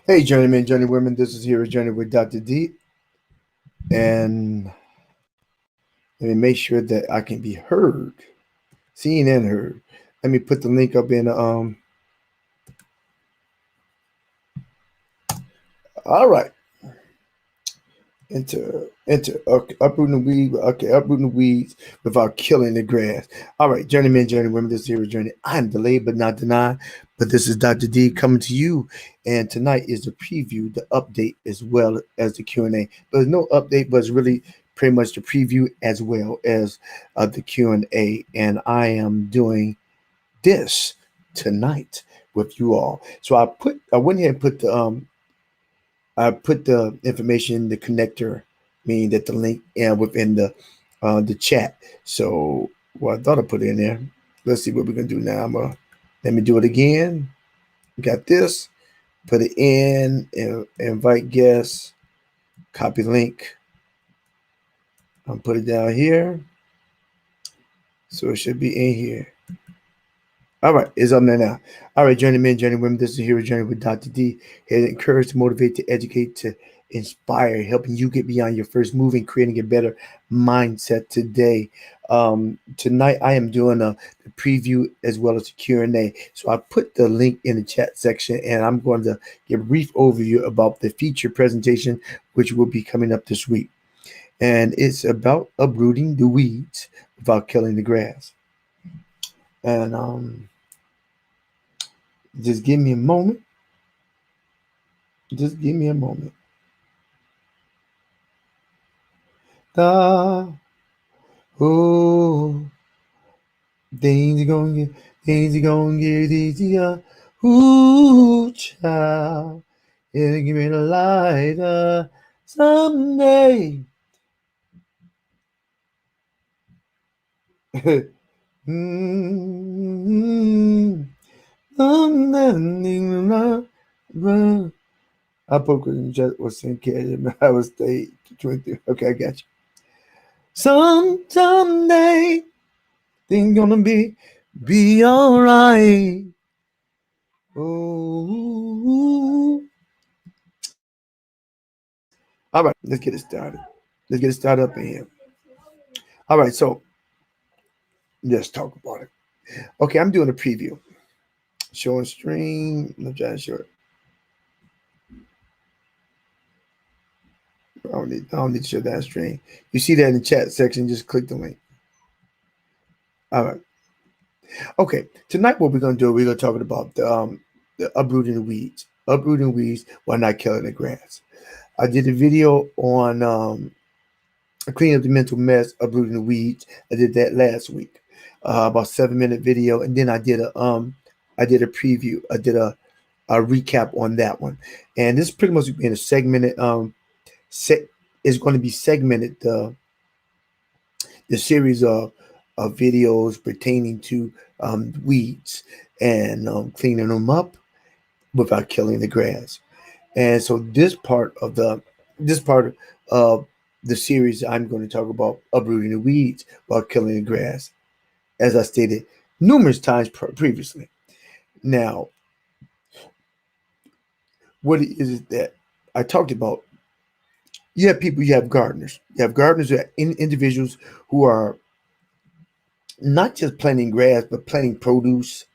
Hey, journeymen, journeywomen, this is Here Journey with Dr. D. And let me make sure that I can be heard, seen and heard. Let me put the link up in. All right. Enter. Okay, uprooting the weed. Okay, uprooting the weeds without killing the grass. All right, journeymen, journeywomen, this is Here Journey. I'm delayed but not denied. But this is Dr. D coming to you. And tonight is the preview, the update, as well as the Q&A. But there's no update, but it's really pretty much the preview as well as the Q&A. And I am doing this tonight with you all. So I went ahead and I put the information, the connector, meaning that the link within the chat. So well, I thought I put it in there. Let's see what we're gonna do now. Let me do it again. We got this. Put it in. Invite guests. Copy link. I'll put it down here. So it should be in here. All right, it's up there now. All right, journeymen, journeywomen, this is Hero Journey with Dr. D. Here to encourage, to motivate, to educate, to inspire, helping you get beyond your first move and creating a better mindset today. Tonight, I am doing a preview as well as a Q&A. So I put the link in the chat section, and I'm going to give a brief overview about the feature presentation, which will be coming up this week. And it's about uprooting the weeds without killing the grass. And just give me a moment. Just give me a moment. Ah, oh, things are gonna get easier. Ooh, child, it'll give me the lighter someday. mm-hmm. I put in just was saying, I was stay 23. Okay, I got you. Someday things gonna be alright. Oh, all right. Let's get it started. Let's get it started up in here. All right. So let's talk about it. Okay, I'm doing a preview. Showing stream. I'm trying to show it. I don't need to show that stream. You see that in the chat section. Just click the link. All right. Okay. Tonight, what we're gonna do? We're gonna talk about the uprooting the weeds. Uprooting weeds while not killing the grass. I did a video on clean up the mental mess, uprooting the weeds. I did that last week, about 7 minute video, and then I did a preview. I did a recap on that one, and this is pretty much being a segmented. Is going to be segmented the series of videos pertaining to weeds and cleaning them up without killing the grass. And so this part of the series, I'm going to talk about uprooting the weeds while killing the grass, as I stated numerous times previously. Now, what is it that I talked about? You have people, you have gardeners. You have gardeners, individuals who are not just planting grass, but planting produce,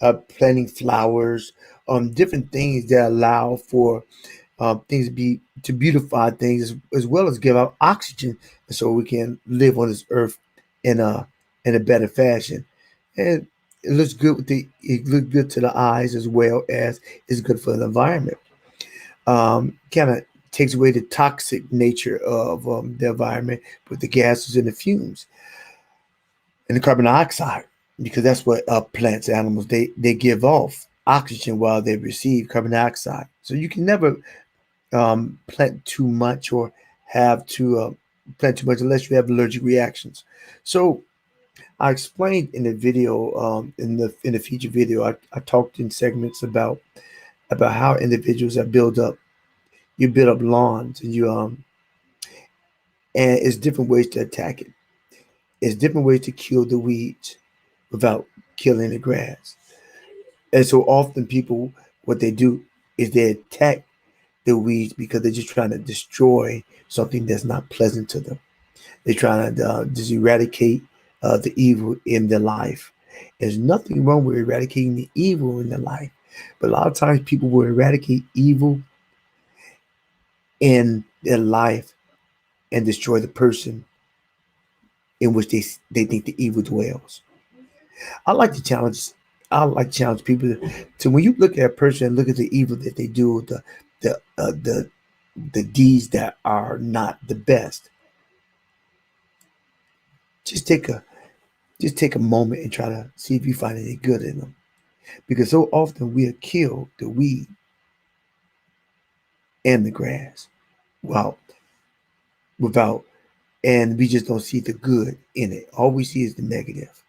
planting flowers, different things that allow for things to beautify things as well as give out oxygen, so we can live on this earth in a better fashion. And it looks good to the eyes as well as it's good for the environment. Kind of takes away the toxic nature of the environment with the gases and the fumes and the carbon dioxide, because that's what plants, animals, they give off oxygen while they receive carbon dioxide. So you can never plant too much or have to plant too much unless you have allergic reactions. So I explained in the video, in the feature video, I talked in segments about how individuals that you build up lawns, and and it's different ways to attack it. It's different ways to kill the weeds without killing the grass. And so often people, what they do is they attack the weeds because they're just trying to destroy something that's not pleasant to them. They're trying to just eradicate the evil in their life. There's nothing wrong with eradicating the evil in their life, but a lot of times people will eradicate evil in their life and destroy the person in which they think the evil dwells. I like to challenge. I like to challenge people to when you look at a person and look at the evil that they do, the deeds that are not the best. Just take a just take a moment and try to see if you find any good in them. Because so often we'll kill the weed and the grass without without and we just don't see the good in it. All we see is the negative.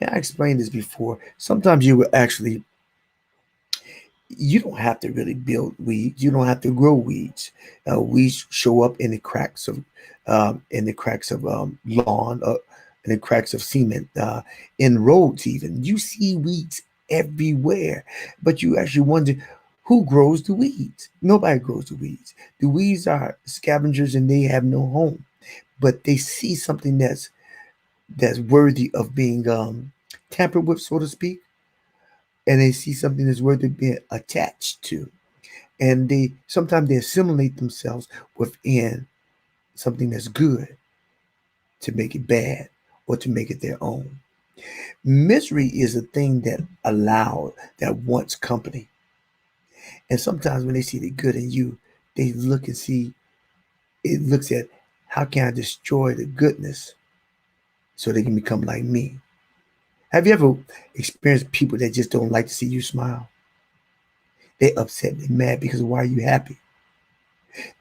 And I explained this before. Sometimes you don't have to really build weeds. You don't have to grow weeds. Weeds show up in the cracks of lawn, in the cracks of cement, in roads. Even you see weeds everywhere, but you actually wonder who grows the weeds. Nobody grows the weeds. The weeds are scavengers, and they have no home. But they see something that's worthy of being tampered with, so to speak, and they see something that's worth of being attached to, and they sometimes they assimilate themselves within something that's good to make it bad or to make it their own. Misery is a thing that wants company, and sometimes when they see the good in you, they look and see it looks at how can I destroy the goodness so they can become like me. Have you ever experienced people that just don't like to see you smile? They upset, they mad because why are you happy?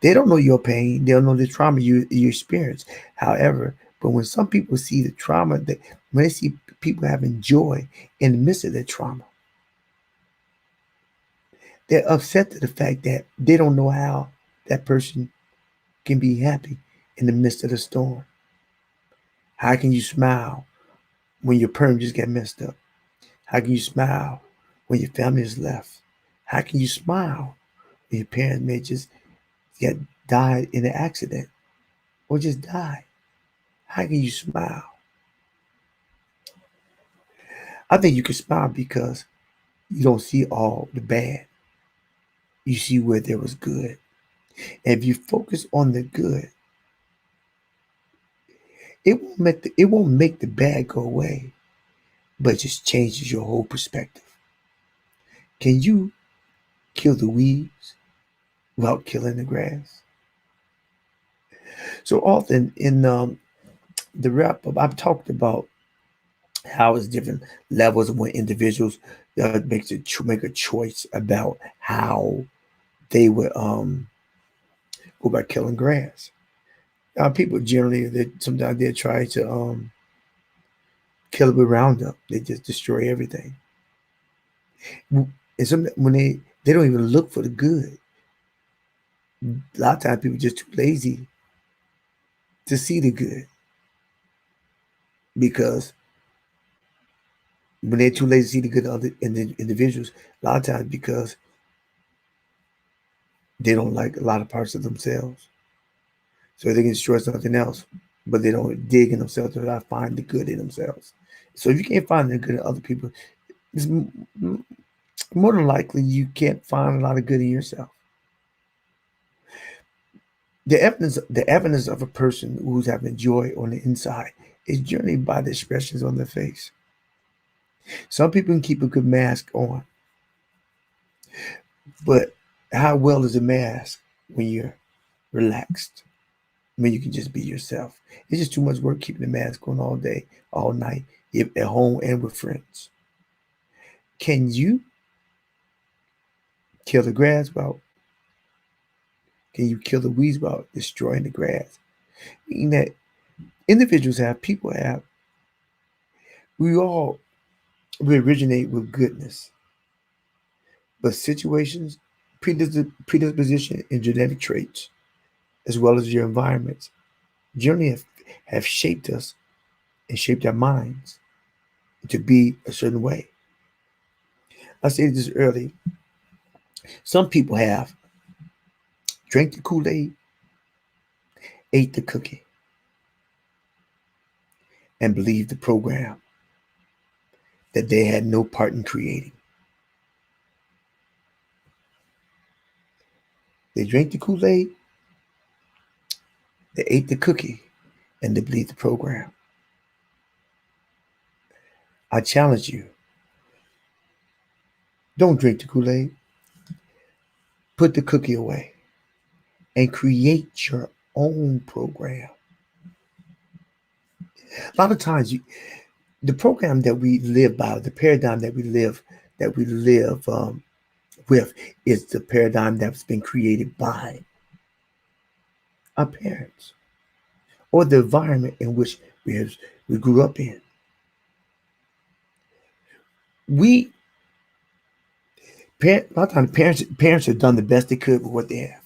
They don't know your pain. They don't know the trauma you experience. However, but when some people see the trauma, when they see people having joy in the midst of their trauma, they're upset to the fact that they don't know how that person can be happy in the midst of the storm. How can you smile when your perm just got messed up? How can you smile when your family is left? How can you smile when your parents may just get died in an accident or just die? How can you smile? I think you can smile because you don't see all the bad. You see where there was good. And if you focus on the good, it won't make the bad go away, but it just changes your whole perspective. Can you kill the weeds without killing the grass? So often in the wrap up, I've talked about how it's different levels of when individuals make a choice about how they would go about killing grass. People generally sometimes they try to kill it with Roundup. They just destroy everything. And some when they don't even look for the good. A lot of times people just too lazy to see the good because when they're too lazy to see the good of other individuals, a lot of times because they don't like a lot of parts of themselves, so they can destroy something else, but they don't dig in themselves to try to find the good in themselves. So if you can't find the good in other people, it's more than likely you can't find a lot of good in yourself. The evidence of a person who's having joy on the inside is generally by the expressions on their face. Some people can keep a good mask on, but how well is a mask when you're relaxed? When you can just be yourself. It's just too much work keeping the mask on all day, all night, if at home and with friends. Can you kill the grass? Well, can you kill the weeds without destroying the grass? Meaning that people have, we all we originate with goodness, but situations, predisposition, and genetic traits, as well as your environments, generally have shaped us and shaped our minds to be a certain way. I stated this early. Some people have drank the Kool-Aid, ate the cookie, and believed the program that they had no part in creating. They drank the Kool-Aid, they ate the cookie, and they believed the program. I challenge you, don't drink the Kool-Aid, put the cookie away, and create your own program. A lot of times, the program that we live by, the paradigm that we live with, is the paradigm that's been created by our parents or the environment in which we grew up in. We a lot of times parents have done the best they could with what they have.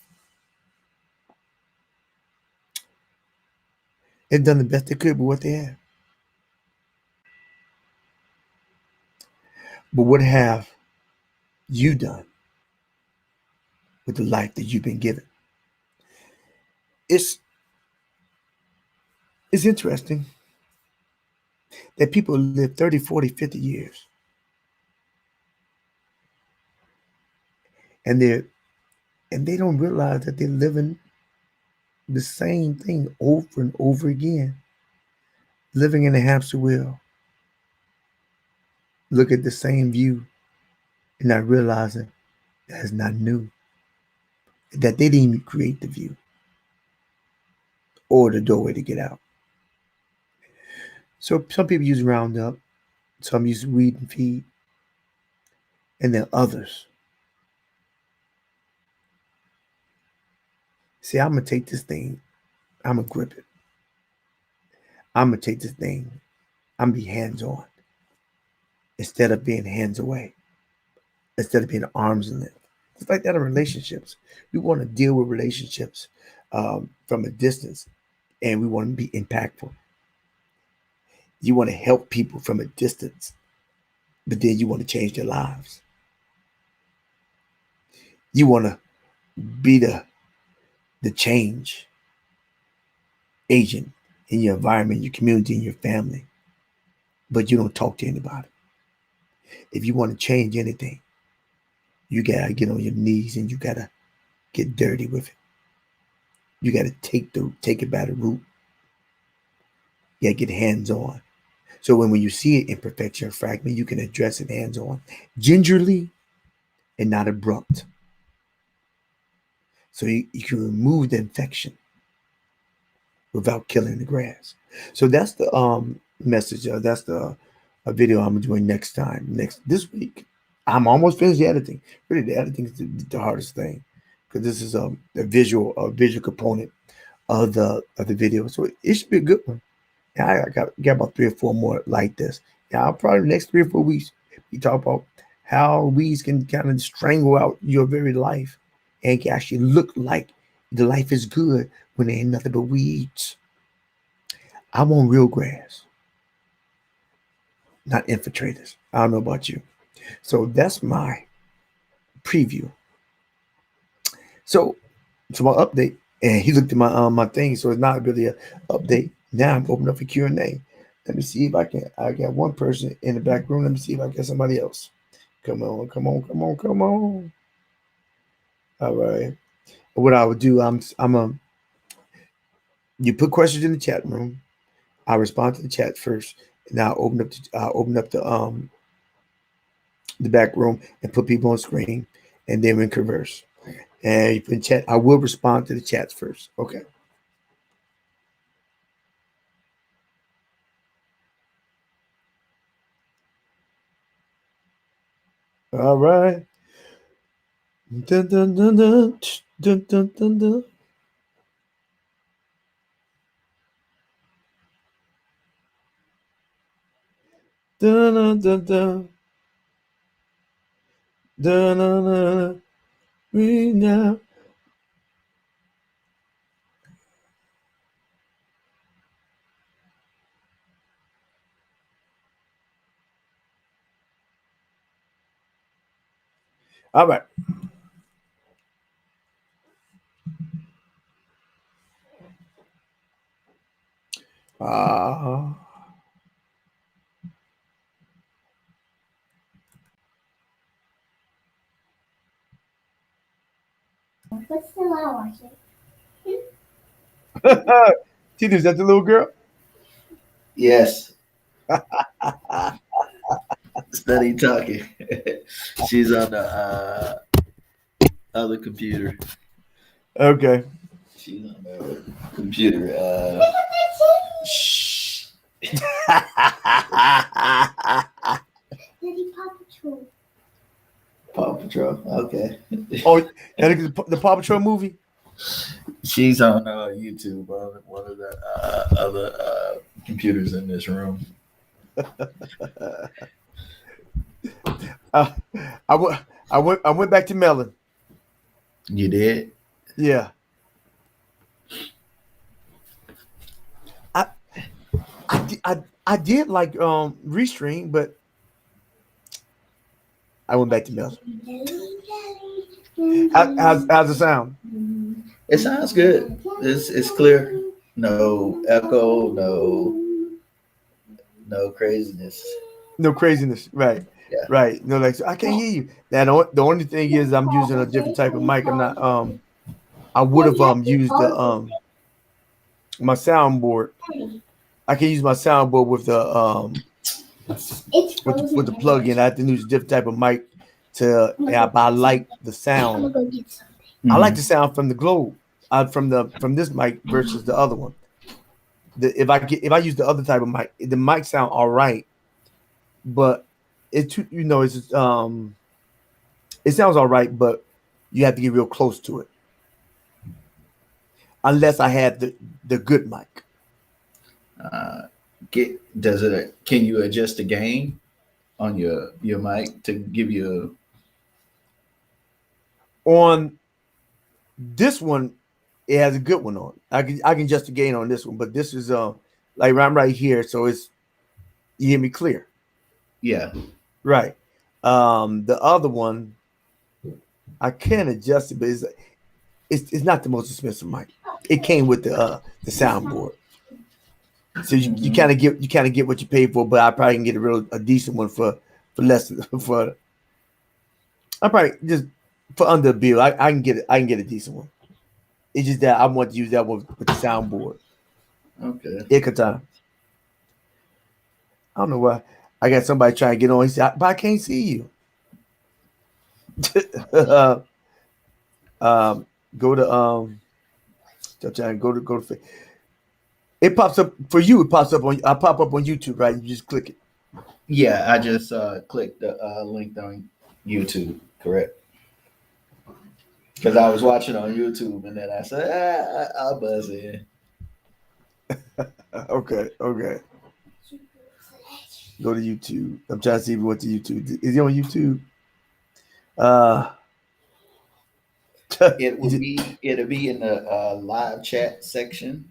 They've done the best they could with what they have. But what have you done with the life that you've been given? It's it's interesting that people live 30, 40, 50 years and they don't realize that they're living the same thing over and over again, living in a hamster wheel, look at the same view and not realizing that it's not new, that they didn't even create the view or the doorway to get out. So some people use Roundup, some use weed and feed, and then others say, I'm gonna take this thing, I'm gonna grip it. I'm gonna take this thing, I'm gonna be hands on instead of being hands away, instead of being arms length. It's like that in relationships. We want to deal with relationships from a distance, and we want to be impactful. You want to help people from a distance, but then you want to change their lives. You want to be the change agent in your environment, your community, and your family, but you don't talk to anybody. If you want to change anything, you gotta get on your knees and you gotta get dirty with it. You gotta take it by the root. You gotta get hands on. So when you see it imperfection or fragment, you can address it hands on, gingerly and not abrupt. So you can remove the infection without killing the grass. So that's the message. That's the a video I'm doing next this week. I'm almost finished the editing. Really, the editing is the hardest thing because this is a visual component of the video. So it should be a good one. Yeah, I got about 3 or 4 more like this. Yeah, I'll probably next 3 or 4 weeks we talk about how weeds can kind of strangle out your very life and can actually look like the life is good when there ain't nothing but weeds. I want real grass, not infiltrators. I don't know about you. So that's my preview. So my update, and he looked at my thing, so it's not really an update. Now I'm opening up for Q&A. Let me see if I can. I got one person in the back room. Let me see if I get somebody else. Come on, come on, come on, come on. All right. What I would do, I'm a. You put questions in the chat room. I respond to the chat first, and I'll open up the back room and put people on screen, and then we converse. And you put in chat. I will respond to the chats first. Okay. All right. Dun, dun, dun, dun, dun, dun, dun, dun. Dun, dun, dun, dun. Dun, dun, dun. We now. All right. Uh, What's the law watching? Tina, is that the little girl? Yes, study talking. She's on the other computer. Okay. She's on the computer. Shh. Daddy, Paw Patrol. Paw Patrol. Okay. Oh, the Paw Patrol movie? She's on YouTube on one of the other computers in this room. Uh, I went back to Melon. You did? Yeah. I did like Restream, but I went back to Melon. How's the sound? It sounds good. It's clear. No echo. No craziness. No craziness, right? Yeah. Right. No, like I can't hear you. Now the only thing is I'm using a different type of mic. I'm not I would have used the my soundboard. I can use my soundboard with the with the plug-in. I have to use a different type of mic to. Yeah, but I like the sound. I like the sound from the Globe, from this mic versus the other one. If I use the other type of mic, the mic sound all right, but it's it sounds all right, but you have to get real close to it. Unless I had the good mic. Can you adjust the gain on your mic to give you On this one, it has a good one on. I can adjust the gain on this one, but this is like I'm right here, so it's you hear me clear. Yeah. Right. The other one I can adjust it, but it's not the most expensive mic. It came with the soundboard. So you kind of get what you pay for, but I probably can get a decent one for less for I probably just for under a bill. I can get a decent one. It's just that I want to use that one with the soundboard. Okay. Ikata. I don't know why. I got somebody trying to get on. He said, but I can't see you. Go to go to. It pops up for you. It pops up on. I pop up on YouTube, right? You just click it. Yeah, I just clicked the link on YouTube. Correct. Because I was watching on YouTube, and then I said, I'll buzz in. Okay. Go to YouTube. I'm trying to see if he went to YouTube. Is he on YouTube? It'll be in the live chat section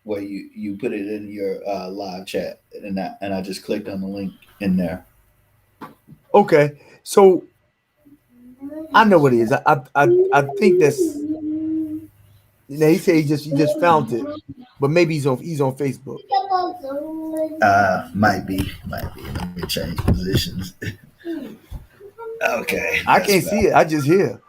where you put it in your live chat, and I just clicked on the link in there. Okay, so I know what it is. I think that's. He said he just found it, but maybe he's on Facebook. Might be. Let me change positions. Okay. I can't see it. I just hear.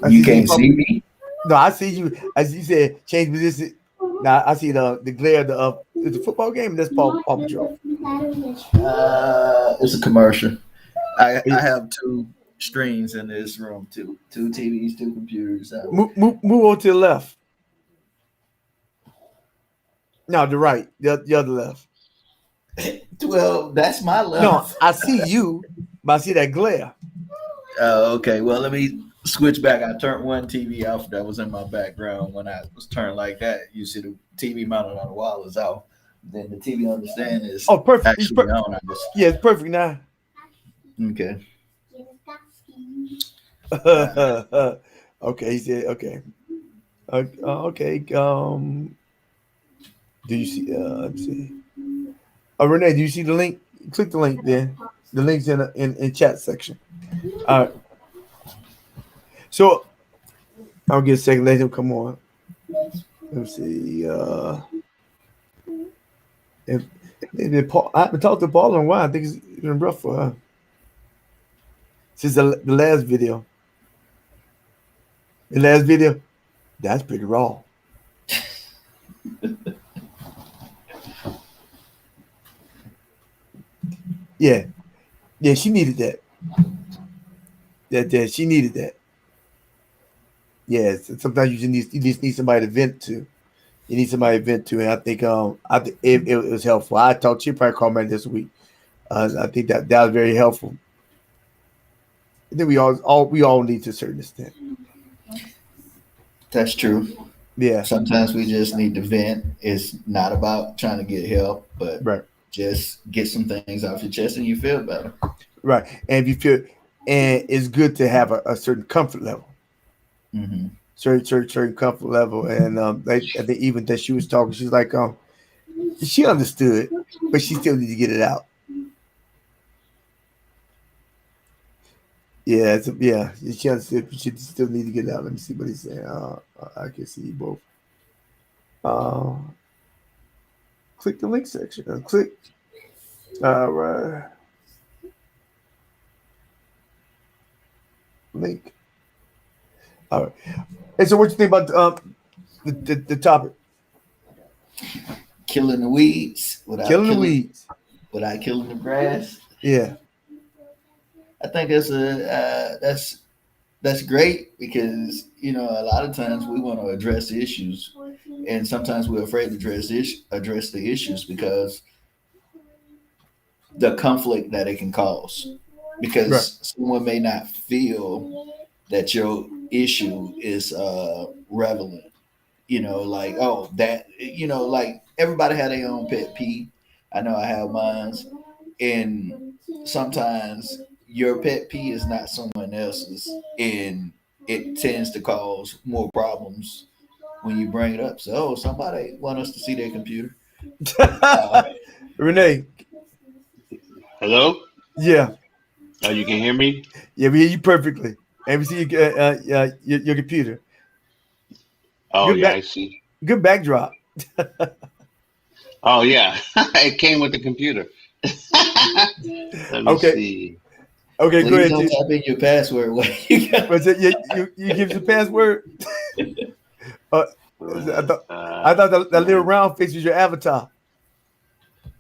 You can't see me? No, I see you. As you said, change position. Now I see the glare of the football game. That's Paw Patrol. It's a commercial. I have two screens in this room, two TVs, two computers. Move on to the left. No, the right. The other left. Well, that's my left. No, I see you, but I see that glare. Okay. Well, let me switch back. I turned one TV off that was in my background. When I was turned like that, you see the TV mounted on the wall is off. Then the TV on the stand is perfect. Actually on. Yeah, it's perfect now. Okay. Okay, he said okay. Okay. Do you see? Let's see. Renee, do you see the link? Click the link there. The link's in chat section. All right. So I'll get a second. Let him come on. Let me see. If, if Paul, I haven't talked to Paul in a while. I think it's been rough for her since the last video. The last video, that's pretty raw. Yeah, yeah, she needed that. That she needed that. Yeah, sometimes you just need somebody to vent to. You need somebody to vent to, and I think it was helpful. I talked. She probably called me this week. I think that was very helpful. I think we all need to a certain extent. That's true. Yeah, Sometimes we just need to vent. It's not about trying to get help, but right, just get some things off your chest and you feel better. right. And if you feel, and it's good to have a certain comfort level, Hmm. certain comfort level. And I think even that she was talking, she's like, she understood, but she still need to get it out. Yeah, yeah, she understood. But she still need to get it out. Let me see what he's saying. I can see both. Uh, click the link section. Click. All right, link. All right. And so, what you think about the topic? Killing the weeds Killing the weeds. without killing the grass. Yeah. I think that's great because a lot of times we want to address the issues, and sometimes we're afraid to address the issues because the conflict that it can cause. Right. Because someone may not feel that your issue is relevant. Like, oh, that, like everybody had their own pet peeve. I know I have mine, and sometimes your pet peeve is not someone else's, and it tends to cause more problems when you bring it up. So, oh, somebody want us to see their computer. Uh, Renee. Hello? Yeah. Oh, you can hear me? Yeah, we hear you perfectly. And we see your computer. Oh, Good yeah, back. I see. Good backdrop. Oh, yeah. It came with the computer. Let me Okay. see. Okay. Go Please ahead. don't type in your password. What you got? Was it, you give us the password? Uh, I Uh, thought uh, I thought that little uh, round face was your avatar.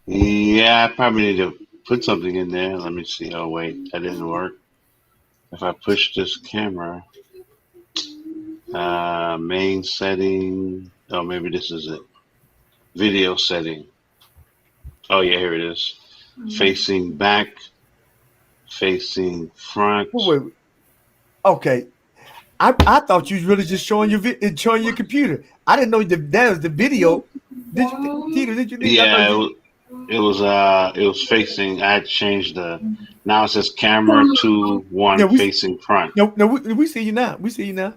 yeah, I probably need to put something in there. Let me see. Oh, wait, that didn't work. If I push this camera, main setting. Oh, maybe this is it. Video setting. Oh, yeah, here it is. Facing back, facing front. Wait, wait. Okay. I thought you was really just showing showing your computer. I didn't know that was the video. Did you, Tito? Did you? I thought Yeah, you. it was facing. I had changed the. Now it says camera two Yeah, one we facing front. no, we see you now. We see you now.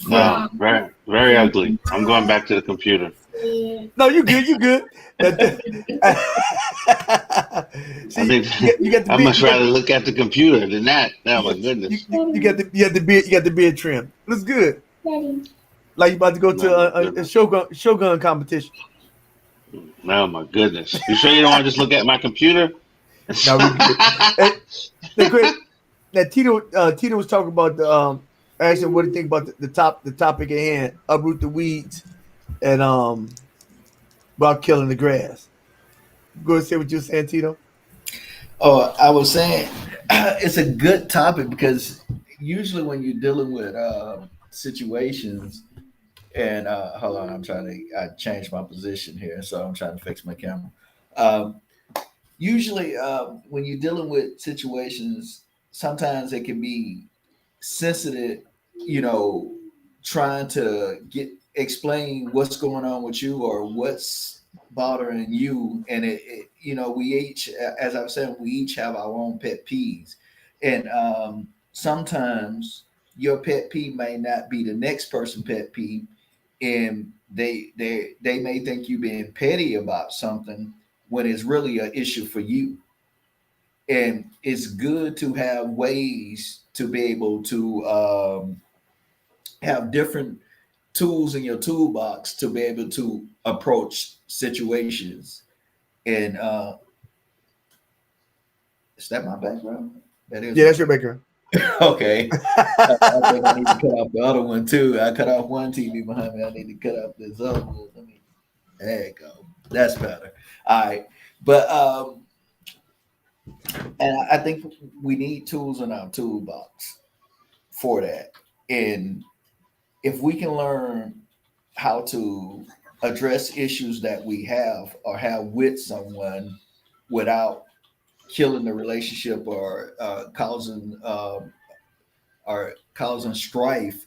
Right. Very very ugly. I'm going back to the computer. No, you good. You good. That- I see, think you got the I beard. much rather look at the computer than that. Oh my You, goodness. you got the beard. You got the beard trim. Looks good. Like you about to go Oh to my a goodness. shogun competition. Oh my goodness. You sure you don't want to just look at my computer? Now we good. And the great that Tito was talking about the actually what do you think about the topic at hand, uproot the weeds and about killing the grass. Go and say what you're saying, Tito. Oh, I was saying it's a good topic because usually when you're dealing with situations, and hold on, I changed my position here, so I'm trying to fix my camera. Um, Usually, when you're dealing with situations, sometimes it can be sensitive, you know, trying to get explain what's going on with you or what's bothering you. And we each, as I was saying, we each have our own pet peeves. And sometimes your pet peeve may not be the next person pet peeve. And they may think you being petty about something when it's really an issue for you. And it's good to have ways to be able to have different tools in your toolbox to be able to approach situations. And is that my background? That is Yeah, my that's your background. okay. I think I need to cut off the other one too. I cut off one TV behind me. I need to cut off this other one. There you go. That's better. All right. But and I think we need tools in our toolbox for that. And if we can learn how to address issues that we have or have with someone without killing the relationship or causing strife,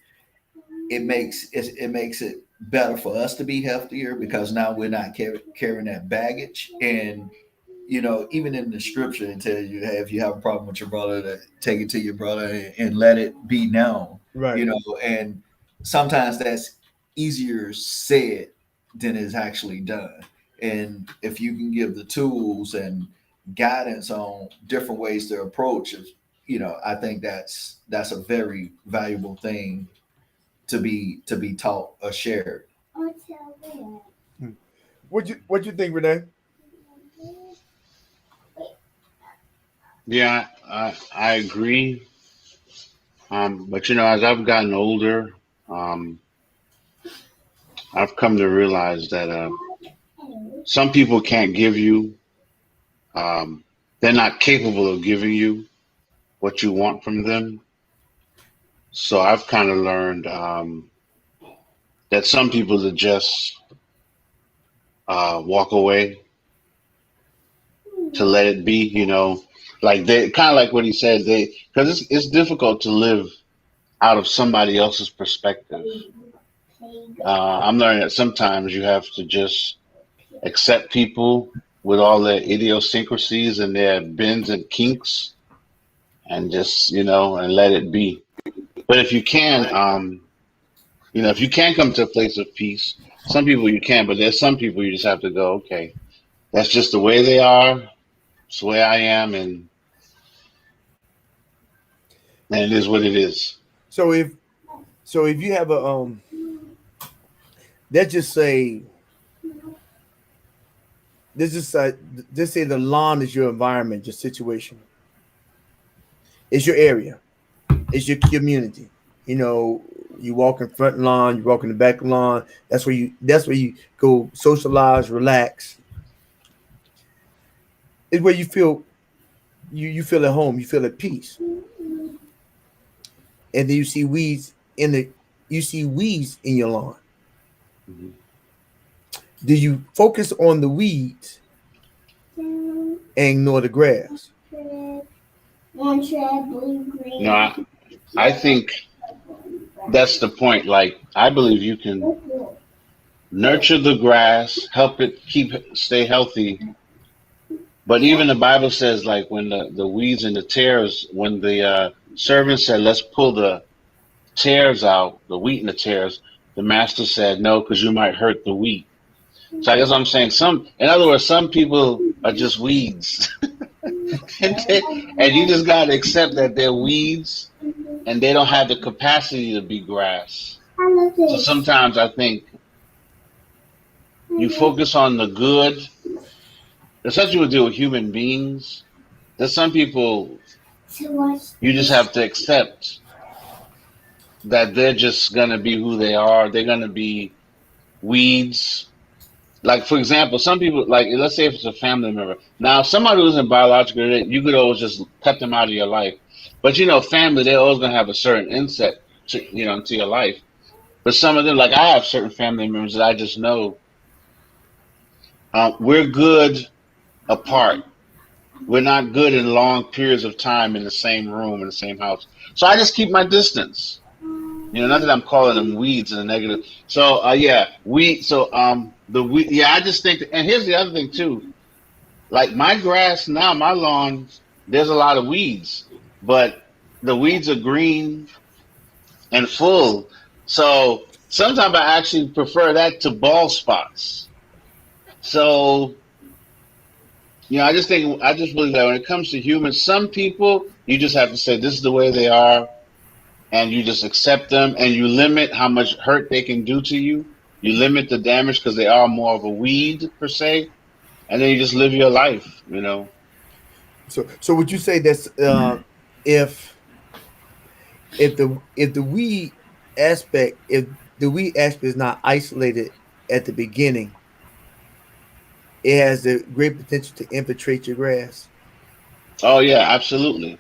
it makes it better for us to be healthier because now we're not carrying that baggage. And even in the scripture, it tells you, hey, if you have a problem with your brother, to take it to your brother and let it be known. Right. And sometimes that's easier said than is actually done. And if you can give the tools and guidance on different ways to approach it, I think that's a very valuable thing to be taught or shared. Hmm. What you think, Renee? Yeah, I agree. But as I've gotten older, um, I've come to realize that some people can't give you, um, they're not capable of giving you what you want from them. So I've kind of learned that some people to just walk away, to let it be, like they kind of like what he said, because it's difficult to live out of somebody else's perspective. I'm learning that sometimes you have to just accept people with all their idiosyncrasies and their bends and kinks, and just and let it be. But if you can come to a place of peace, some people you can, but there's some people you just have to go, okay, that's just the way they are. It's the way I am, and it is what it is. So if you have a let's just say let's just say just say the lawn is your environment, your situation. It's your area. It's your community. You walk in front lawn, you walk in the back lawn. That's where you go socialize, relax. It's where you feel you feel at home, you feel at peace. And then you see weeds in your lawn. Mhm. Do you focus on the weeds and ignore the grass? No, I think that's the point. Like, I believe you can nurture the grass, help it stay healthy. But even the Bible says, like, when the weeds and the tares, when the servant said, let's pull the tares out, the wheat and the tares, the master said, no, because you might hurt the wheat. So I guess I'm saying in other words, some people are just weeds. And you just got to accept that they're weeds and they don't have the capacity to be grass. So sometimes I think you focus on the good, especially with deal with human beings. There's some people you just have to accept that they're just going to be who they are. They're going to be weeds. Like, for example, some people, like, let's say if it's a family member. Now, if somebody who isn't biological, you could always just cut them out of your life. But, family, they're always going to have a certain inset, into your life. But some of them, like I have certain family members that I just know, we're good apart. We're not good in long periods of time in the same room, in the same house. So I just keep my distance. Not that I'm calling them weeds in a negative. So yeah, yeah, I just think, and here's the other thing too. Like my grass now, my lawn, there's a lot of weeds, but the weeds are green and full. So sometimes I actually prefer that to bald spots. So I just believe that when it comes to humans, some people you just have to say this is the way they are. and you just accept them, and you limit how much hurt they can do to you. You limit the damage because they are more of a weed per se, and then you just live your life. So would you say that's if if the weed aspect, if the weed aspect is not isolated at the beginning, it has the great potential to infiltrate your grass. Oh yeah, absolutely.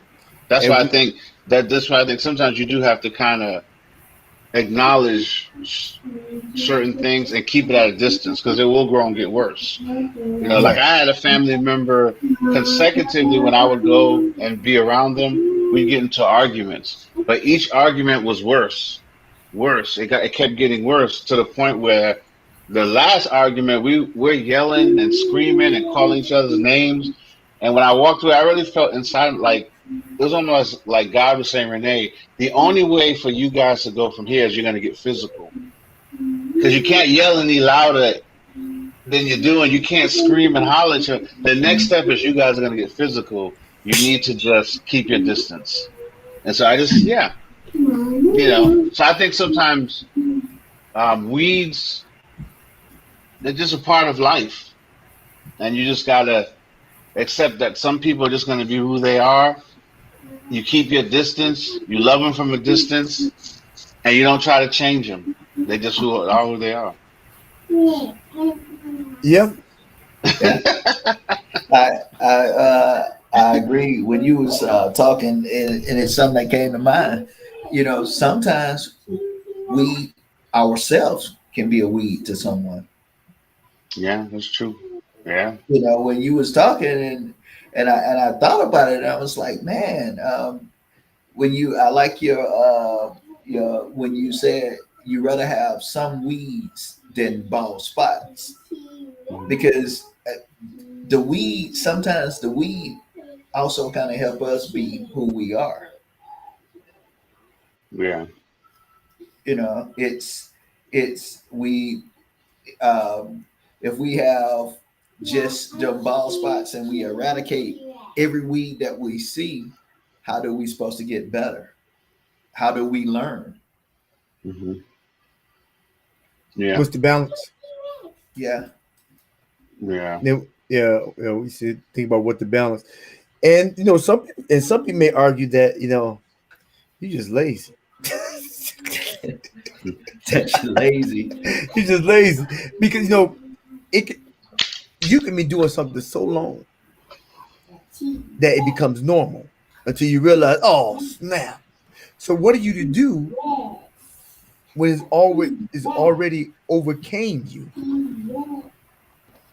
That's And why I we think that's why I think sometimes you do have to kind of acknowledge certain things and keep it at a distance because it will grow and get worse. Like right. I had a family member consecutively when I would go and be around them, we'd get into arguments. But each argument was worse. Worse. It kept getting worse to the point where the last argument we're yelling and screaming and calling each other's names. And when I walked away, I really felt inside like it was almost like God was saying, Renee, the only way for you guys to go from here is you're gonna get physical. Because you can't yell any louder than you're doing. You can't scream and holler at you. The next step is you guys are going to get physical. You need to just keep your distance. And so I just, yeah, So I think sometimes weeds, they're just a part of life. And you just got to accept that some people are just going to be who they are. You keep your distance. You love them from a distance. And you don't try to change them. They just are who they are. Yeah. Yeah. I agree. When you was talking, and it's something that came to mind. Sometimes we ourselves can be a weed to someone. Yeah, that's true. Yeah. When you was talking, and I thought about it, and I was like, man, I like your when you said you rather have some weeds than bald spots, because sometimes the weed also kind of help us be who we are. Yeah. It's we if we have just the bald spots and we eradicate every weed that we see, how do we supposed to get better? How do we learn? Mm-hmm. Yeah. What's the balance? Yeah. Yeah. Yeah. We should think about what the balance. And some people may argue that you're just lazy. That's lazy. You're just lazy because you can be doing something so long that it becomes normal until you realize, oh snap. So what are you to do when it's already overcame you?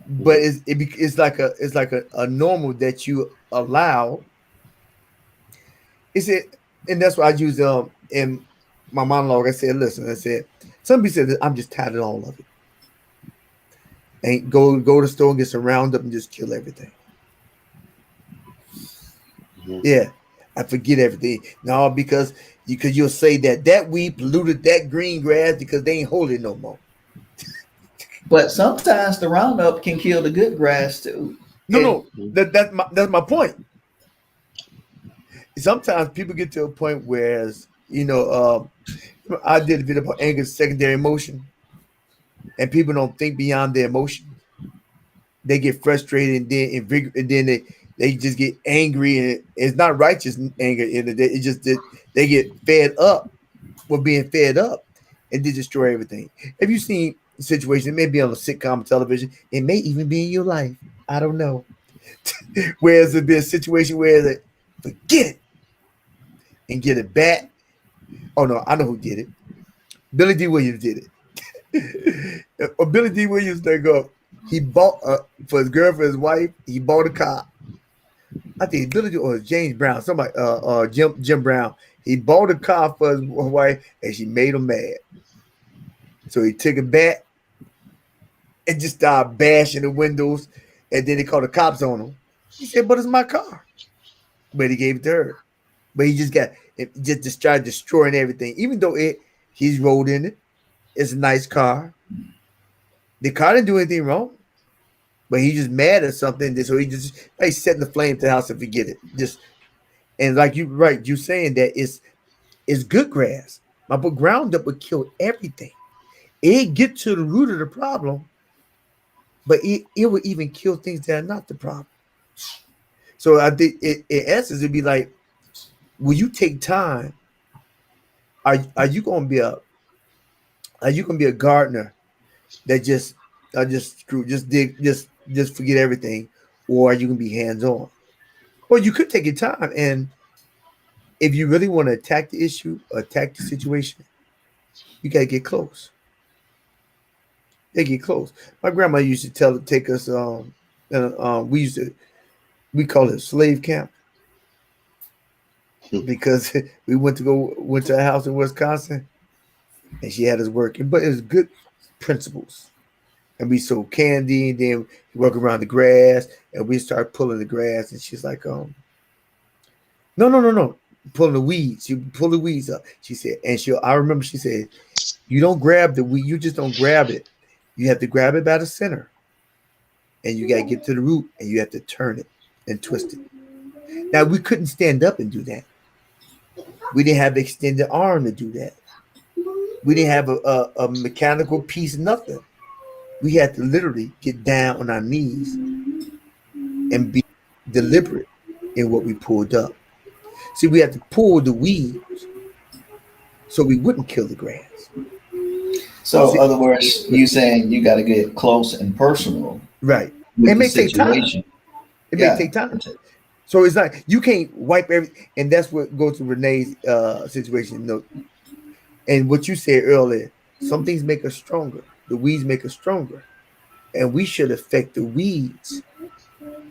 But it's like a normal that you allow. Is it? And that's why I use in my monologue. I said, listen. I said, some people said I'm just tired of all of it. And go to the store and get some Roundup and just kill everything. Mm-hmm. Yeah, I forget everything. No, because you'll say that weed polluted that green grass because they ain't holding no more. But sometimes the Roundup can kill the good grass too. No, that's my point. Sometimes people get to a point where I did a video about anger secondary emotion, and people don't think beyond their emotion. They get frustrated and then they just get angry, and it's not righteous anger in the day. It's just that they get fed up with being fed up, and they destroy everything. Have you seen a situation? It may be on a sitcom television. It may even be in your life. I don't know. Whereas there'd be a situation where they forget it and get it back. Oh no, I know who did it. Billy D. Williams did it. Billy D. Williams, they go. He bought for his girl, for his wife. He bought a car. I think Billy D. or James Brown, somebody, Jim Brown. He bought a car for his wife, and she made him mad. So he took it back and just started bashing the windows, and then he called the cops on him. He said, "But it's my car." But he gave it to her. But he just started destroying everything, even though he's rolled in it. It's a nice car. The car didn't do anything wrong, but he just mad at something. So he just setting the flame to the house and forget it. And like you saying that is good grass. But ground up would kill everything. It get to the root of the problem, but it would even kill things that are not the problem. So I think in essence it'd be like, will you take time? Are you gonna be a gardener that just screw just dig just forget everything, or are you gonna be hands on? Well, you could take your time, and if you really want to attack the issue, or attack the situation, you gotta get close. They get close. My grandma used to take us and, we call it slave camp because we went to a house in Wisconsin and she had us working, but it was good principles. And we sold candy, and then we walk around the grass, and we start pulling the grass, and she's like, no, no, no, no, pulling the weeds. You pull the weeds up. She said, and I remember she said, you don't grab the weed, you just don't grab it. You have to grab it by the center, and you got to get to the root, and you have to turn it and twist it. Now, we couldn't stand up and do that. We didn't have the extended arm to do that. We didn't have a mechanical piece, nothing. We had to literally get down on our knees and be deliberate in what we pulled up. See, we had to pull the weeds so we wouldn't kill the grass. So, in other words, you saying you got to get close and personal, right? It may take time. It may take time. So it's not, you can't wipe everything, and that's what goes to Renee's situation. No, and what you said earlier, some things make us stronger. The weeds make us stronger, and we should affect the weeds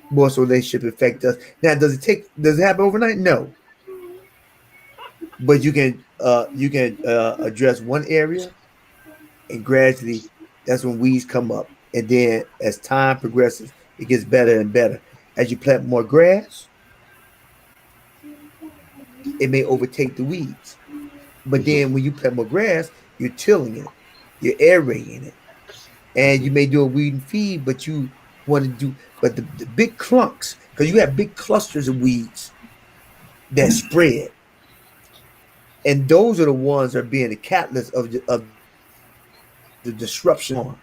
more so they should affect us. Now, does it happen overnight? No, but you can address one area, and gradually that's when weeds come up, and then as time progresses, it gets better and better. As you plant more grass, it may overtake the weeds. But then when you plant more grass, you're tilling it, you're aerating it, and you may do a weed and feed, but you want to do, but the big clumps, because you have big clusters of weeds that spread, and those are the ones that are being the catalyst of the disruption.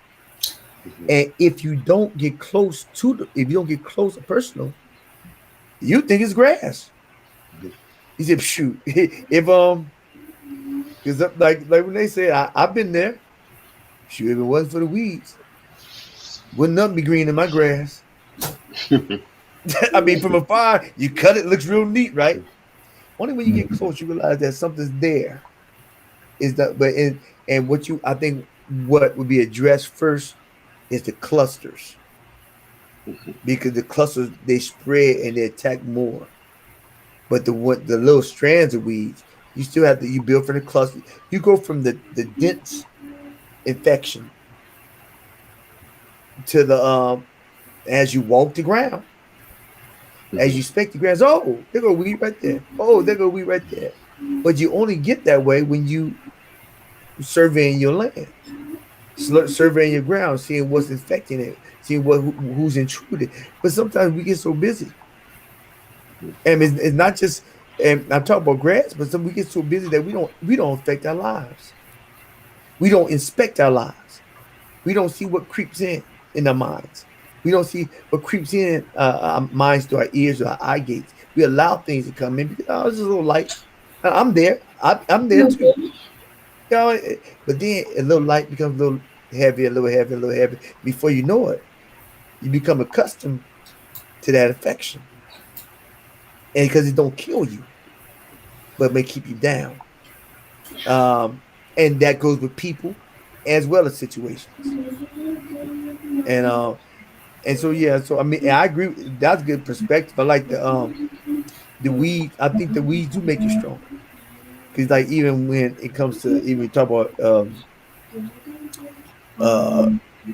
And if you don't get close if you don't get close and personal, you think it's grass. He said, "Shoot, if because like when they say I've been there. Shoot, if it wasn't for the weeds, wouldn't nothing be green in my grass." I mean, from afar, you cut it, looks real neat, right? Only when you get close, you realize that something's there. Is that but and I think what would be addressed first is the clusters, because the clusters they spread and they attack more. But the little strands of weeds, you still have to you build from the cluster. You go from the dense infection to the as you walk the ground, as you inspect the grass. Oh, there go weed right there. Oh, there go weed right there. But you only get that way when you surveying your land, surveying your ground, seeing what's infecting it, seeing who's intruded. But sometimes we get so busy, and it's not just. And I'm talking about grass, but we get so busy that we don't affect our lives. We don't inspect our lives. We don't see what creeps in our minds. We don't see what creeps in our minds through our ears or our eye gates. We allow things to come in because this is a little light. I'm there. I'm there too. You know, but then a little light becomes a little heavy, a little heavy, a little heavy. Before you know it, you become accustomed to that affection. And because it don't kill you, but it may keep you down. And that goes with people as well as situations. And so yeah, so I mean I agree. That's a good perspective. I like the weeds. I think the weeds do make you stronger. Because like even when it comes to even talk about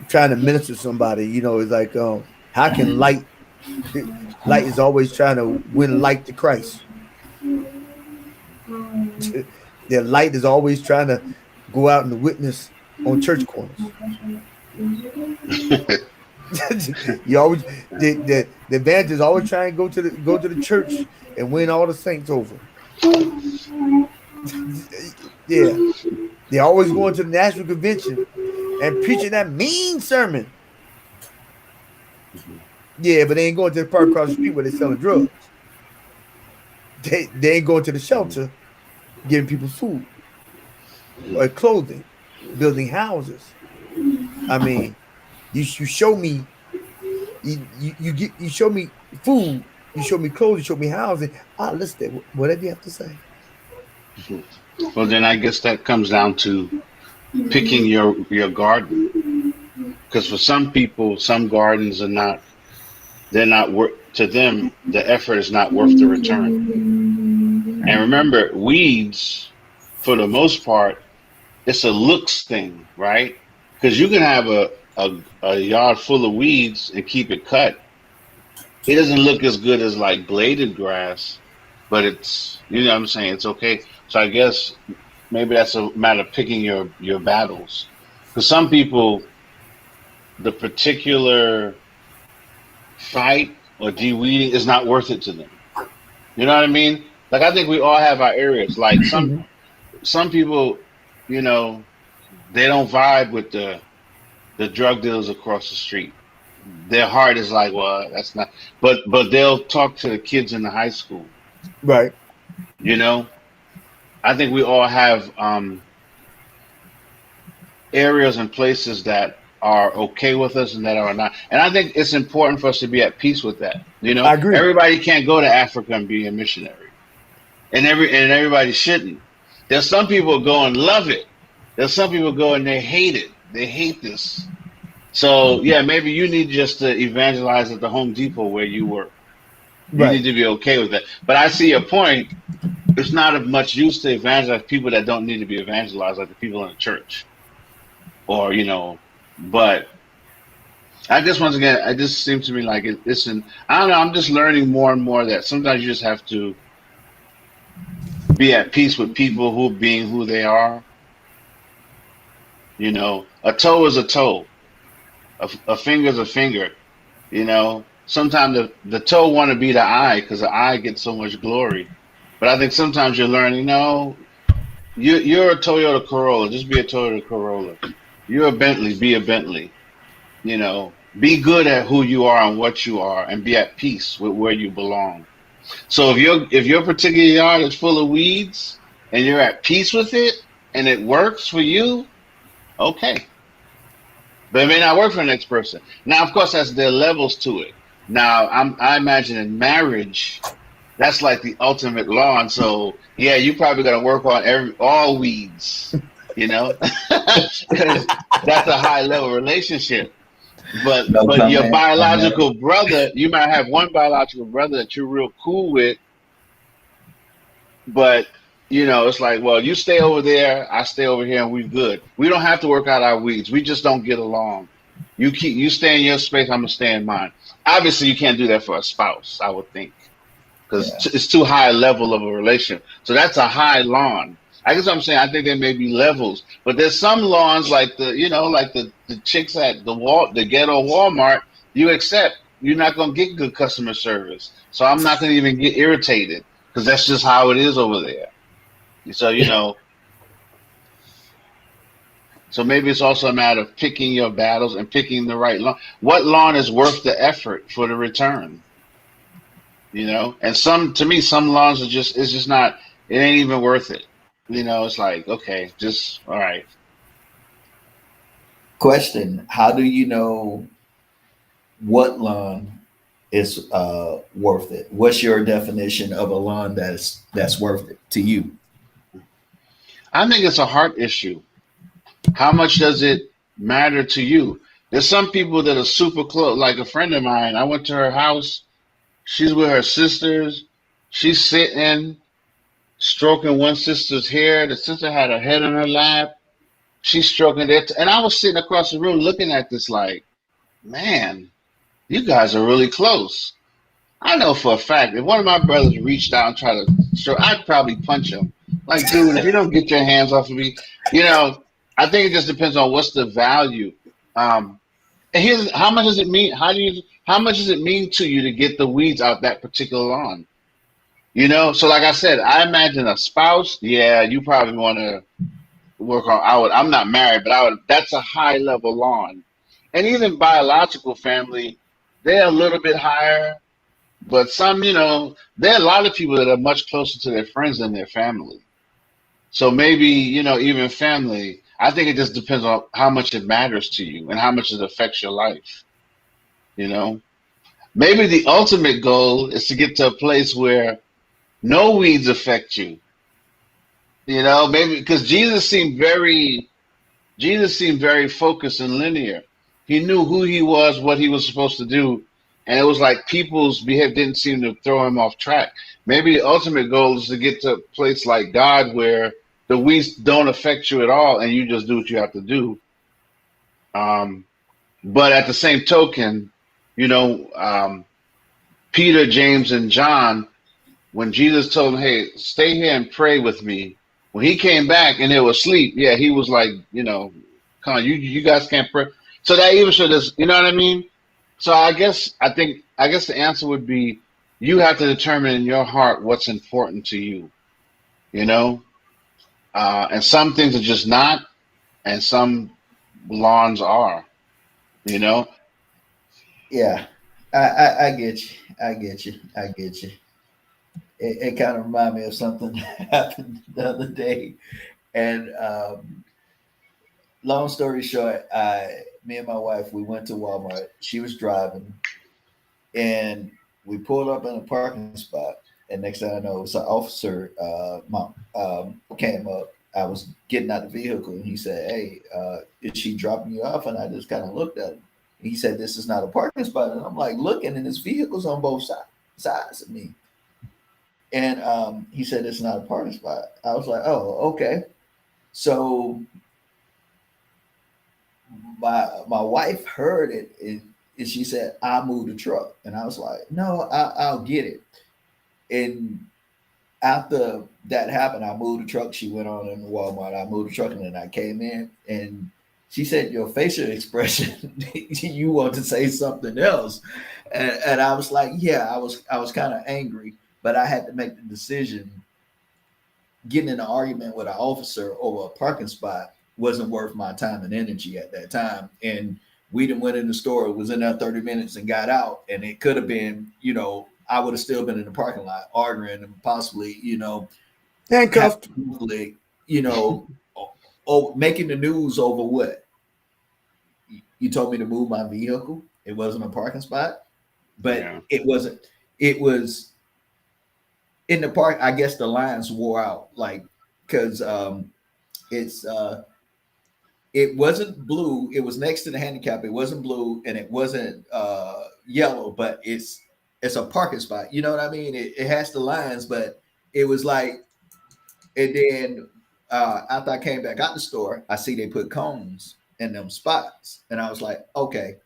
trying to minister to somebody, you know, it's like how can light is always trying to win light to Christ. Their light is always trying to go out and witness on church corners. You always the evangelist is always trying to go to the church and win all the saints over. Yeah, they always going to the national convention and preaching that mean sermon. Yeah, but they ain't going to the park across the street where they're selling drugs. They ain't going to the shelter giving people food or clothing, building houses. I mean, you show me you show me food, you show me clothes, you show me housing. I listen, whatever you have to say. Well, then I guess that comes down to picking your garden. Because for some people, some gardens are not. They're not worth to them. The effort is not worth the return. And remember, weeds, for the most part, it's a looks thing, right? Because you can have a yard full of weeds and keep it cut. It doesn't look as good as like bladed grass, but it's, you know what I'm saying? It's okay. So I guess maybe that's a matter of picking your battles. For some people, the particular fight or de-weeding is not worth it to them. You know what I mean? Like I think we all have our areas. Like some people, you know, they don't vibe with the drug dealers across the street. Their heart is like, well, that's not. But they'll talk to the kids in the high school. Right. You know, I think we all have areas and places that are okay with us and that are not. And I think it's important for us to be at peace with that. You know, I agree. everybody can't go to Africa and be a missionary, and everybody shouldn't. There's some people go and love it. There's some people go and they hate it. They hate this. So yeah, maybe you need just to evangelize at the Home Depot where you work. You Right. need to be okay with that. But I see your point. It's not of much use to evangelize people that don't need to be evangelized, like the people in the church, or you know. But I guess once again, it just seems to me like it's an. I don't know. I'm just learning more and more that sometimes you just have to be at peace with people who being who they are. You know, a toe is a toe. A finger is a finger. You know, sometimes the toe want to be the eye because the eye gets so much glory. But I think sometimes you learn, you know, you're a Toyota Corolla, just be a Toyota Corolla. You're a Bentley, be a Bentley. You know, be good at who you are and what you are, and be at peace with where you belong. So if your particular yard is full of weeds and you're at peace with it and it works for you, okay. But it may not work for the next person. Now, of course, that's there levels to it. Now, I imagine in marriage, that's like the ultimate law. And so, yeah, you probably got to work on all weeds, you know, because that's a high level relationship. No But your comment on that. biological brother, you might have one biological brother that you're real cool with, but you know, it's like, well, you stay over there, I stay over here, and we're good. We don't have to work out our weeds. We just don't get along. You stay in your space, I'm gonna stay in mine. Obviously, you can't do that for a spouse, I would think, because Yeah. it's too high a level of a relation. So that's a high lawn. I guess what I'm saying, I think there may be levels, but there's some lawns like the chicks at the ghetto Walmart. You accept. You're not gonna get good customer service, so I'm not gonna even get irritated because that's just how it is over there. So, you know, so maybe it's also a matter of picking your battles and picking the right lawn. What lawn is worth the effort for the return? You know, and to me, some lawns it's just not, it ain't even worth it. You know, it's like, okay, just, all right. Question: how do you know what lawn is worth it? What's your definition of a lawn that's worth it to you? I think it's a heart issue. How much does it matter to you? There's some people that are super close, like a friend of mine. I went to her house. She's with her sisters. She's sitting, stroking one sister's hair. The sister had her head on her lap. She's stroking it. And I was sitting across the room looking at this like, man, you guys are really close. I know for a fact if one of my brothers reached out and tried to stroke, I'd probably punch him. Like, dude, if you don't get your hands off of me, you know, I think it just depends on what's the value. And here's how much does it mean? How much does it mean to you to get the weeds out that particular lawn? You know, so like I said, I imagine a spouse. Yeah, you probably want to work on. I would. I'm not married, but I would. That's a high level lawn, and even biological family, they're a little bit higher. But some, there are a lot of people that are much closer to their friends than their family. So maybe, even family. I think it just depends on how much it matters to you and how much it affects your life. You know, maybe the ultimate goal is to get to a place where no weeds affect you. Maybe because Jesus seemed very focused and linear. He knew who he was, what he was supposed to do, and it was like people's behavior didn't seem to throw him off track. Maybe the ultimate goal is to get to a place like God where the weeds don't affect you at all, and you just do what you have to do. Um, but at the same token, you know, um, Peter, James, and John, when Jesus told them, "Hey, stay here and pray with me," when he came back and they were asleep, yeah, he was like, come on, you guys can't pray. So that even showed us, you know what I mean? So I guess the answer would be you have to determine in your heart what's important to you, you know? And some things are just not, and some lawns are, you know? Yeah, I get you. I get you. I get you. It kind of reminded me of something that happened the other day. And long story short, me and my wife, we went to Walmart. She was driving, and we pulled up in a parking spot. And next thing I know, it was an officer. Came up. I was getting out the vehicle, and he said, "Hey, is she dropping you off?" And I just kind of looked at him. He said, "This is not a parking spot." And I'm like looking, and his vehicle's on both sides of me. And he said, "It's not a parking spot." I was like, "Oh, okay." So my wife heard it, and she said, "I move the truck," and I was like, "No, I'll get it." And after that happened, I moved the truck. She went on in Walmart. I moved the truck, and then I came in, and she said, "Your facial expression, you want to say something else," and I was like, "Yeah, I was kind of angry, but I had to make the decision. Getting in an argument with an officer over a parking spot wasn't worth my time and energy at that time. And we didn't went in the store, was in there 30 minutes and got out. And it could have been, I would have still been in the parking lot arguing and possibly, have Handcuffed. conflict, making the news over what? You told me to move my vehicle. It wasn't a parking spot, but Yeah. it wasn't, it was in the park. I guess the lines wore out, like, because it's it wasn't blue. It was next to the handicap. It wasn't blue and it wasn't yellow, but it's a parking spot. You know what I mean? It has the lines, but it was like, and then after I came back out the store, I see they put cones in them spots, and I was like, okay,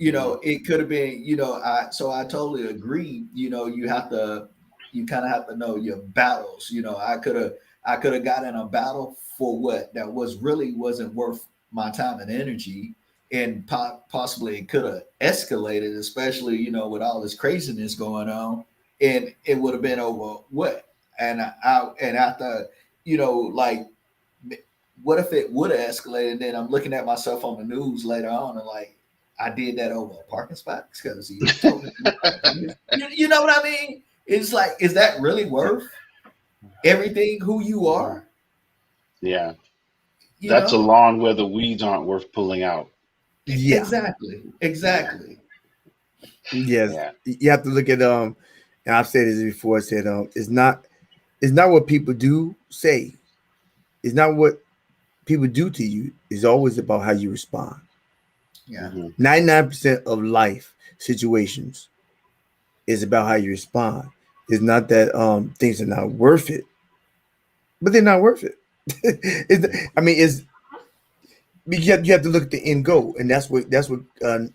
Mhm. it could have been, I totally agree. You kind of have to know your battles. I could have got in a battle for what that was really wasn't worth my time and energy, and possibly it could have escalated, especially with all this craziness going on, and it would have been over what, and after like, what if it would have escalated? Then I'm looking at myself on the news later on, and like, I did that over a parking spot because he told me to move my vehicle. You know what I mean? It's like, is that really worth everything who you are? Yeah. You That's a know? lawn where the weeds aren't worth pulling out. Yeah. Exactly. Yeah. Exactly. Yes. Yeah. You have to look at and I've said this before. I said it's not what people do say. It's not what people do to you. It's always about how you respond. Yeah. Hmm. 99% of life situations is about how you respond. It's not that things are not worth it, but they're not worth it. I mean, it's you have to look at the end goal, and that's what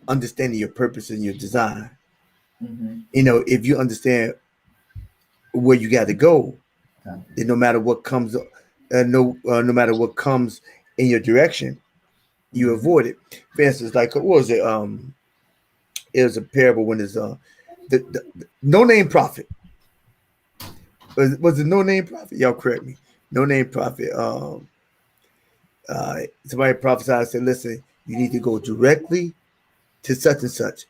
understanding your purpose and your design. Mm-hmm. If you understand where you got to go, Yeah. then no matter what comes in your direction, you Mm-hmm. avoid it. For instance, like what was it? It was a parable when there's the no name prophet. Was it No Name Prophet? Y'all correct me. No Name Prophet. Somebody prophesied, said, listen, you need to go directly to such and such.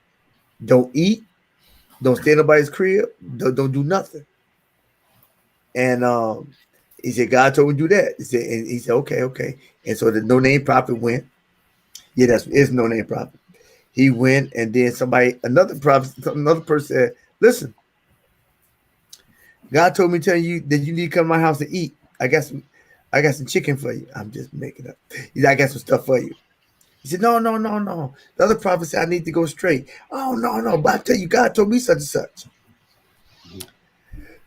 Don't eat. Don't stay in nobody's crib. Don't do nothing. And he said, God told me to do that. He said, okay, okay. And so the No Name Prophet went. Yeah, it's No Name Prophet. He went, and then another person said, listen, God told me to tell you that you need to come to my house to eat. I got some chicken for you. I'm just making up. He said, I got some stuff for you. He said, no, no, no, no. The other prophet said, I need to go straight. Oh, no, no. But I tell you, God told me such and such.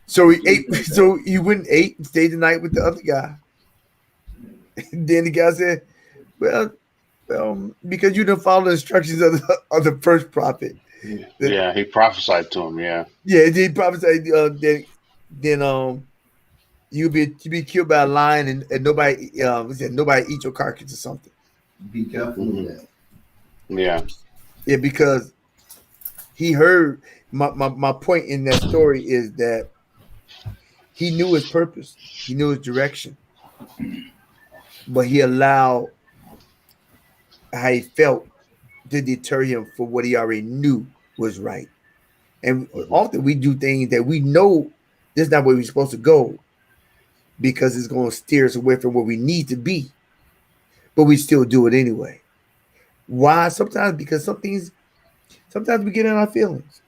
So he ate. So he went and ate and stayed the night with the other guy. And then the guy said, well, because you didn't follow the instructions of the first prophet. Yeah, he prophesied to him. Yeah. Yeah, he prophesied then you be killed by a lion and nobody he said nobody eat your carcass or something. Be careful with that. Yeah. Yeah, because he heard my point in that story is that he knew his purpose, he knew his direction, but he allowed how he felt to deter him from what he already knew was right. And often we do things that we know this is not where we're supposed to go because it's going to steer us away from where we need to be, but we still do it anyway. Why? Sometimes because sometimes we get in our feelings.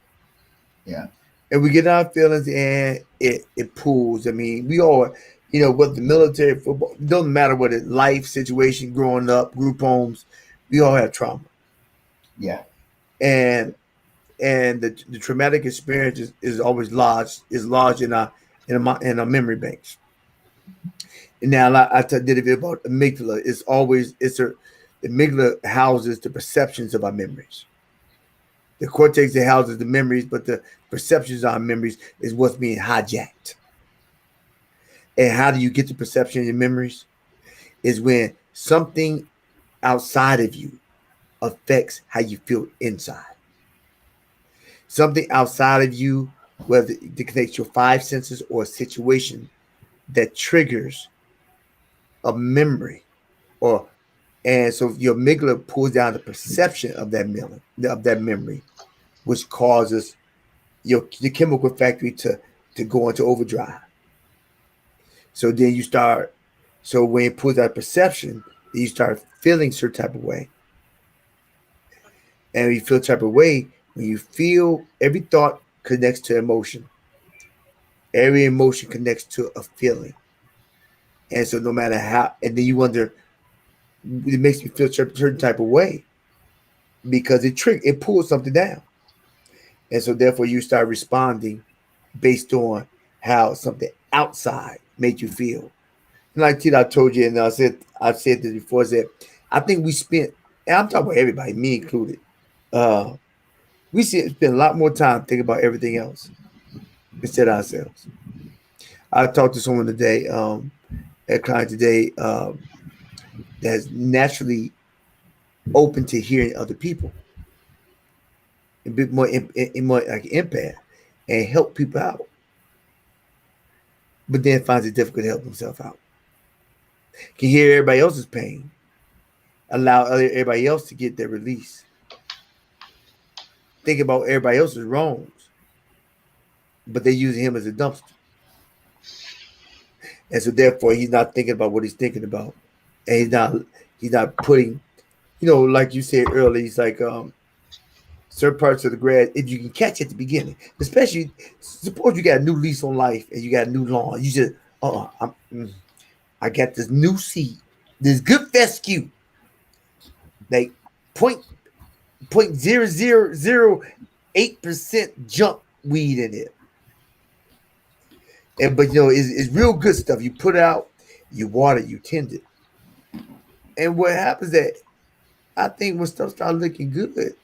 Yeah. And we get in our feelings and it pulls. I mean, we all, what the military, football, it doesn't matter what it life situation, growing up, group homes, we all have trauma. Yeah. And the traumatic experience is always lodged in our memory banks. And now I did a bit about amygdala. The amygdala houses the perceptions of our memories. The cortex that houses the memories, but the perceptions of our memories is what's being hijacked. And how do you get the perception of your memories? Is when something outside of you affects how you feel inside. Something outside of you, whether it connects your five senses or a situation that triggers a memory, and so your amygdala pulls down the perception of that memory, which causes the chemical factory to go into overdrive. So then you start. So when it pulls out perception, then you start feeling certain type of way, and you feel type of way when you feel every thought connects to emotion. Every emotion connects to a feeling. And so no matter how, and then you wonder, it makes me feel a certain type of way because it pulls something down. And so therefore you start responding based on how something outside made you feel. And like Tita, I told you, and I've said this before, I think we spent, and I'm talking about everybody, me included, we spend a lot more time thinking about everything else instead of ourselves. I talked to someone today, a client today, that's naturally open to hearing other people, a bit more, more like empath, and help people out, but then finds it difficult to help himself out. Can hear everybody else's pain, allow everybody else to get their release. Think about everybody else's wrongs, but they're using him as a dumpster. And so therefore he's not thinking about what he's thinking about. And he's not putting, like you said earlier, he's like certain parts of the grass, if you can catch at the beginning, especially suppose you got a new lease on life and you got a new lawn, you just I got this new seed, this good fescue, like point 0.0008% junk weed in it. But it's real good stuff. You put it out, you water, you tend it. And what happens that I think when stuff starts looking good,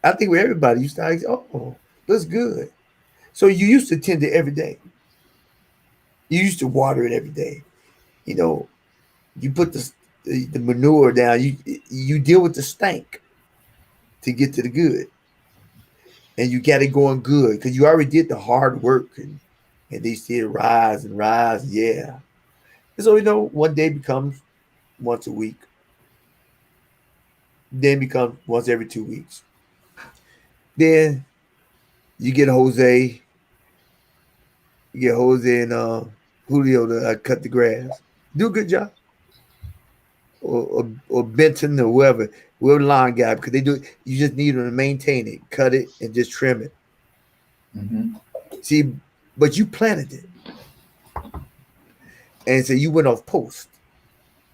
I think with everybody, you start, looks good. So you used to tend it every day. You used to water it every day. You put the manure down. You deal with the stank to get to the good, and you got it going good because you already did the hard work. And and they see it rise and rise. Yeah. And so, one day becomes once a week, then becomes once every 2 weeks. Then you get Jose, and Julio to cut the grass. Do a good job. Or Benton or whoever line guy, because they do. You just need them to maintain it, cut it, and just trim it. Mm-hmm. See, but you planted it, and so you went off post,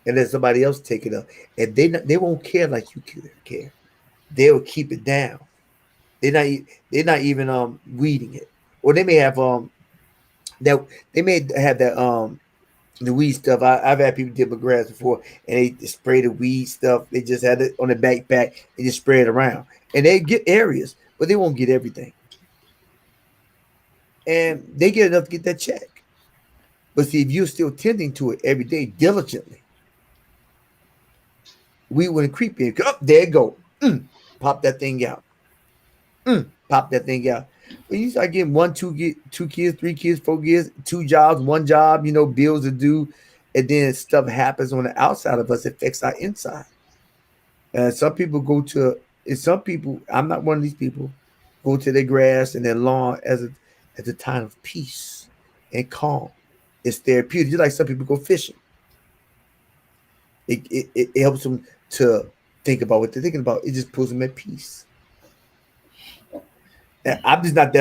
and let somebody else take it up, and they won't care like you care. They'll keep it down. They're not even weeding it, or they may have that they may have that the weed stuff. I've had people dip my grass before, and they spray the weed stuff. They just had it on the backpack and just spray it around, and they get areas, but they won't get everything, and they get enough to get that check. But see, if you're still tending to it every day diligently, we wouldn't creep in. Up there, it go, pop that thing out, pop that thing out. When you start getting one, two kids, 3 kids, 4 kids, 2 jobs, 1 job, bills to do, and then stuff happens on the outside of us, it affects our inside. And some people and some people, I'm not one of these people, go to their grass and their lawn as a time of peace and calm. It's therapeutic. Just like some people go fishing. It helps them to think about what they're thinking about. It just puts them at peace. And I'm just not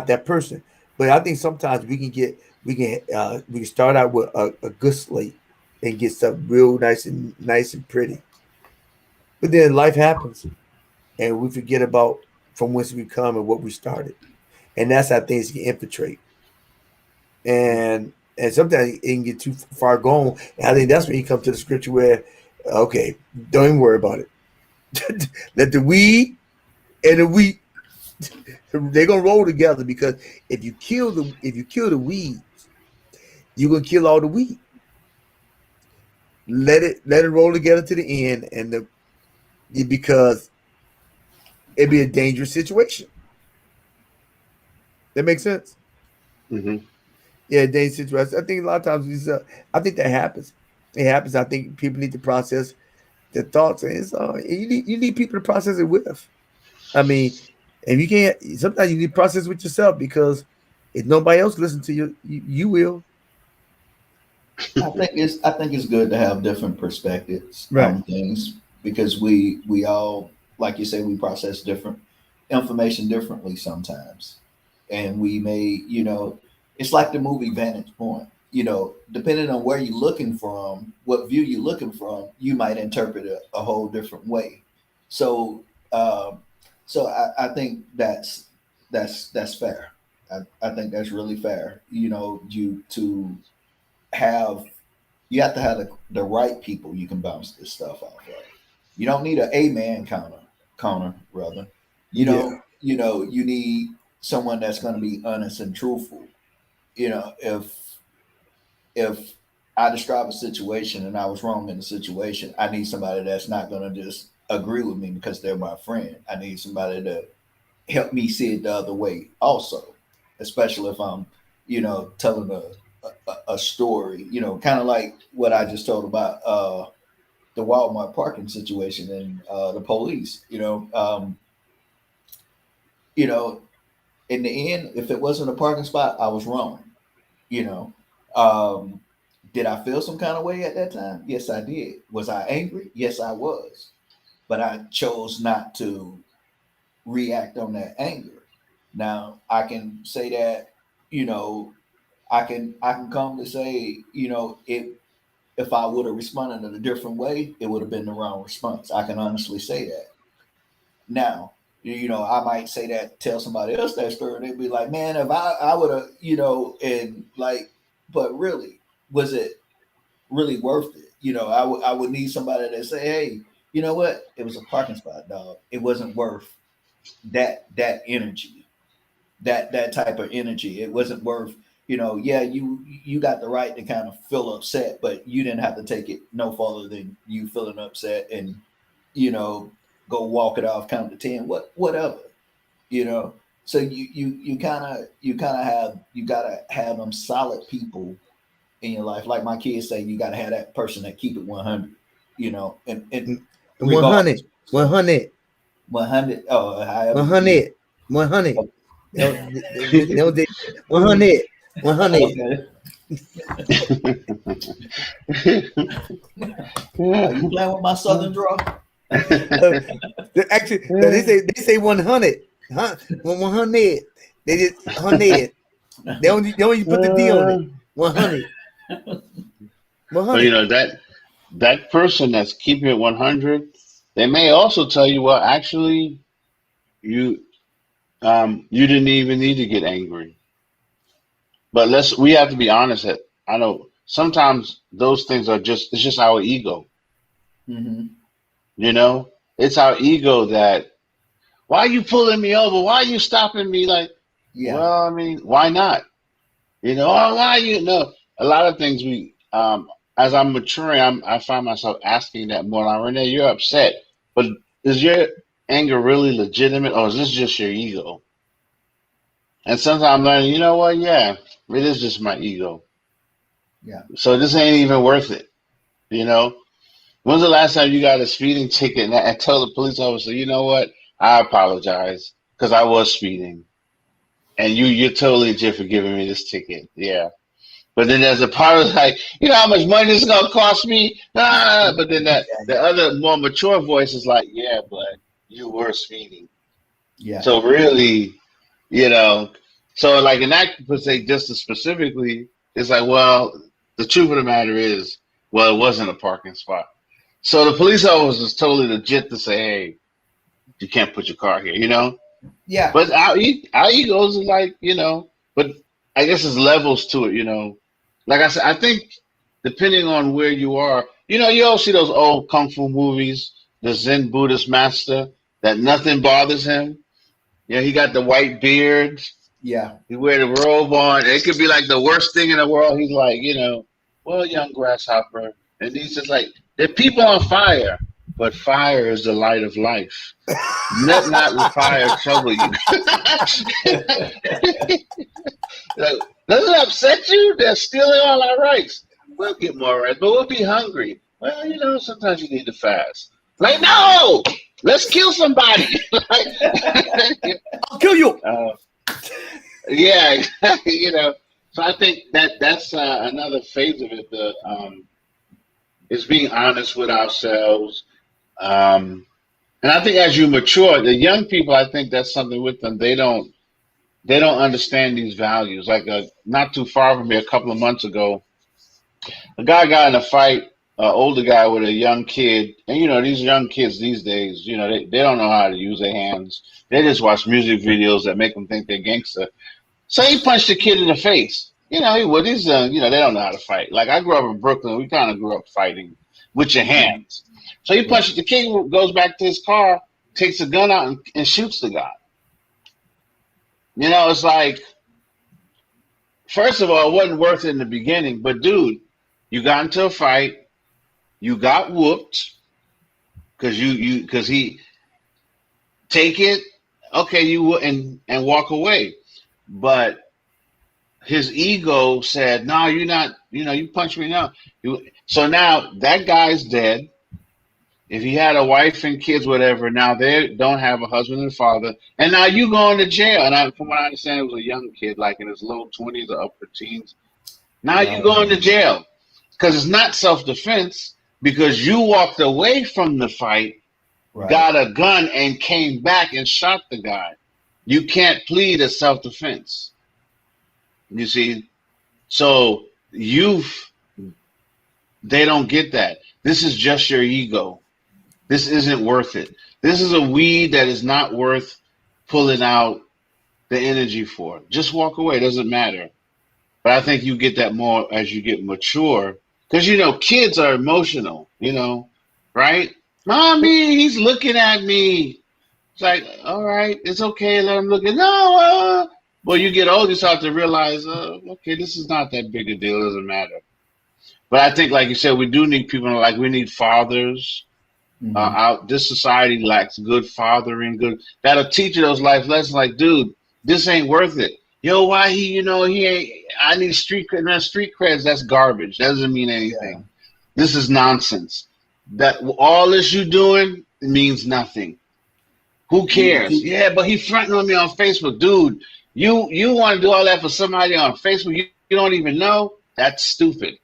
that person. But I think sometimes we can start out with a good slate and get stuff real nice and pretty. But then life happens, and we forget about from whence we come and what we started, and that's how things can infiltrate. And sometimes it can get too far gone. And I think that's when you come to the scripture where, okay, don't even worry about it. Let the weed and the wheat, they're gonna roll together, because if you kill the weeds, you're gonna kill all the wheat. Let it roll together to the end, and because it'd be a dangerous situation. That makes sense. Hmm. Yeah, dangerous situation. I think a lot of times I think that happens. It happens. I think people need to process their thoughts, and you need people to process it with. I mean, if you can't, sometimes you need to process with yourself, because if nobody else listens to you, you will. I think it's good to have different perspectives Right. on things because we all, like you say, we process different information differently sometimes, and we may, it's like the movie Vantage Point. Depending on where you're looking from, what view you're looking from, you might interpret it a whole different way. So, um, so I think that's fair. I think that's really fair. Have you have to have the right people you can bounce this stuff off of. You don't need an amen counter, rather. Yeah. You need someone that's going to be honest and truthful. If I describe a situation and I was wrong in the situation, I need somebody that's not going to just agree with me because they're my friend. I need somebody to help me see it the other way also, especially if I'm, telling a story, kind of like what I just told about the Walmart parking situation and the police. You know, in the end, if it wasn't a parking spot, I was wrong. You know, um, did I feel some kind of way at that time? Yes, I did. Was I angry? Yes, I was. But I chose not to react on that anger. Now I can say that, you know, I can calmly say, if I would have responded in a different way, it would have been the wrong response. I can honestly say that. Now, I might say that, tell somebody else that story, and they'd be like, "Man, if I would have, and like, but really, was it really worth it? I would need somebody to say, hey, you know what? It was a parking spot, dog. It wasn't worth that energy, that type of energy. It wasn't worth, yeah, you got the right to kind of feel upset, but you didn't have to take it no further than you feeling upset and, you know, go walk it off, count to 10, whatever, you know. So you gotta have them solid people in your life. Like my kids say, you gotta have that person that keep it 100. You know, and 100, regardless, 100, 100. Oh, however you feel. 100, 100. Okay. They 100, 100. Are you playing with my southern draw? Actually, no, they say 100, 100. They just 100. They only put the D on it. 100, But you 100. know that person that's keeping it 100, they may also tell you, well, actually, you you didn't even need to get angry. But we have to be honest that I know sometimes those things are it's just our ego. Mm-hmm. You know, it's our ego that why are you pulling me over? Why are you stopping me? Like, Yeah. well, I mean, why not? You know, oh, why you know? A lot of things as I'm maturing, I find myself asking that more. Like, Renee, you're upset, but is your anger really legitimate, or is this just your ego? And sometimes I'm learning, you know what? Yeah, it is just my ego. Yeah. So this ain't even worth it. You know, when's the last time you got a speeding ticket and tell the police officer, you know what? I apologize because I was speeding, and you're totally legit for giving me this ticket. Yeah. But then there's a part of like, you know how much money this is gonna cost me? Ah, but then the other more mature voice is like, yeah, but you were speeding. Yeah. So really, you know, so like in that say just specifically, it's like, well, the truth of the matter is, well, it wasn't a parking spot. So the police officer is totally legit to say, hey, you can't put your car here, you know? Yeah. But our egos are like, you know, but I guess there's levels to it, you know. Like I said, I think depending on where you are, you know, you all see those old kung fu movies, the Zen Buddhist master, that nothing bothers him. You know, he got the white beard, Yeah. he wear the robe on. It could be like the worst thing in the world. He's like, you know, well, young grasshopper. And he's just like, there are people on fire, but fire is the light of life. Let not the fire trouble you. Like, doesn't it upset you? They're stealing all our rights. We'll get more rights, but we'll be hungry. Well, you know, sometimes you need to fast. Like, no, let's kill somebody. I'll kill you. Yeah, you know. So I think that's another phase of it. Is being honest with ourselves. And I think as you mature, the young people, I think that's something with them. They don't understand these values. Like not too far from me, a couple of months ago, a guy got in a fight, an older guy with a young kid. And you know, these young kids these days, you know, they don't know how to use their hands. They just watch music videos that make them think they're gangster. So he punched the kid in the face. You know, you know, they don't know how to fight. Like I grew up in Brooklyn, we kind of grew up fighting with your hands. So he punches the kid, goes back to his car, takes a gun out and shoots the guy. You know, it's like, first of all, it wasn't worth it in the beginning, but dude, you got into a fight, you got whooped because because he take it, okay, and walk away. But his ego said, no, you're not, you know, you punched me now. So now that guy's dead. If he had a wife and kids, whatever, now they don't have a husband and father. And now you going to jail. And from what I understand, it was a young kid, like in his low 20s or upper teens. Now you going to jail. Because it's not self-defense, because you walked away from the fight, got a gun, and came back and shot the guy. You can't plead as self-defense. You see? So they don't get that. This is just your ego. This isn't worth it. This is a weed that is not worth pulling out the energy for. Just walk away. It doesn't matter. But I think you get that more as you get mature. Because, you know, kids are emotional, you know, right? Mommy, he's looking at me. It's like, all right, it's okay. Let him look at no. Well, you get older, you start to realize, okay, this is not that big a deal. It doesn't matter. But I think, like you said, we do need people, like we need fathers. This society lacks good fathering, that'll teach you those life lessons. Like, dude, This ain't worth it. Yo, why he? He ain't. I need street cred. Man, street creds. That's garbage. That doesn't mean Yeah. anything. This is nonsense. That all this you doing means nothing. Who cares? Yeah, but he fronting on me on Facebook, dude. You want to do all that for somebody on Facebook you don't even know? That's stupid.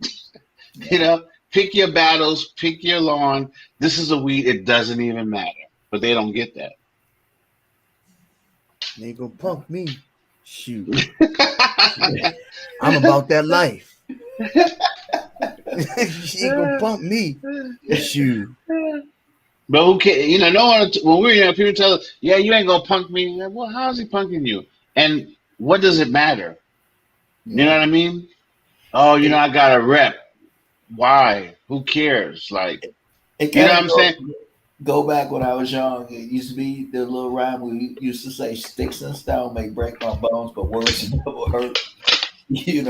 Pick your battles, pick your lawn. This is a weed. It doesn't even matter. But they don't get that. They gonna punk me. Shoot. I'm about that life. She ain't gonna pump me. Shoot. But who cares? No one. When we're here, people tell us, "Yeah, you ain't gonna punk me." Like, well, how is he punking you? And what does it matter? You know what I mean? Oh, I got a rep. Why? Who cares? Like, you know what I'm saying? Go back when I was young. It used to be the little rhyme we used to say, "Sticks and stone may break my bones, but words never hurt." You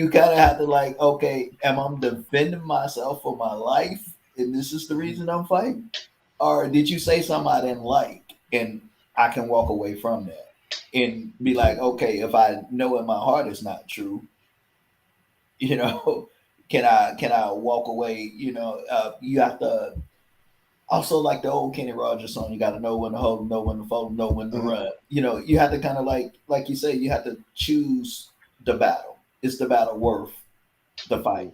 kind of have to like, okay, am I defending myself for my life, and this is the reason I'm fighting, or did you say something I didn't like, and I can walk away from that and be like, okay, if I know in my heart it's not true, can I walk away? You have to. Also, like the old Kenny Rogers song, you got to know when to hold, know when to fold, know when to run. You have to kind of like you say, you have to choose the battle. Is the battle worth the fight?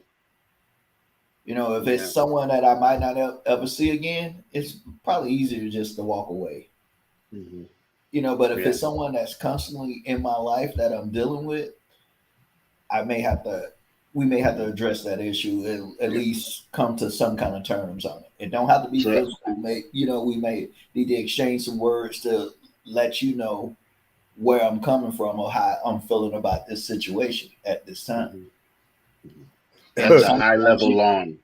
If it's someone that I might not ever see again, it's probably easier just to walk away. But if it's someone that's constantly in my life that I'm dealing with, we may have to address that issue and at least come to some kind of terms on it. It don't have to be physical. We may need to exchange some words to let you know where I'm coming from or how I'm feeling about this situation at this time. That's a high level long.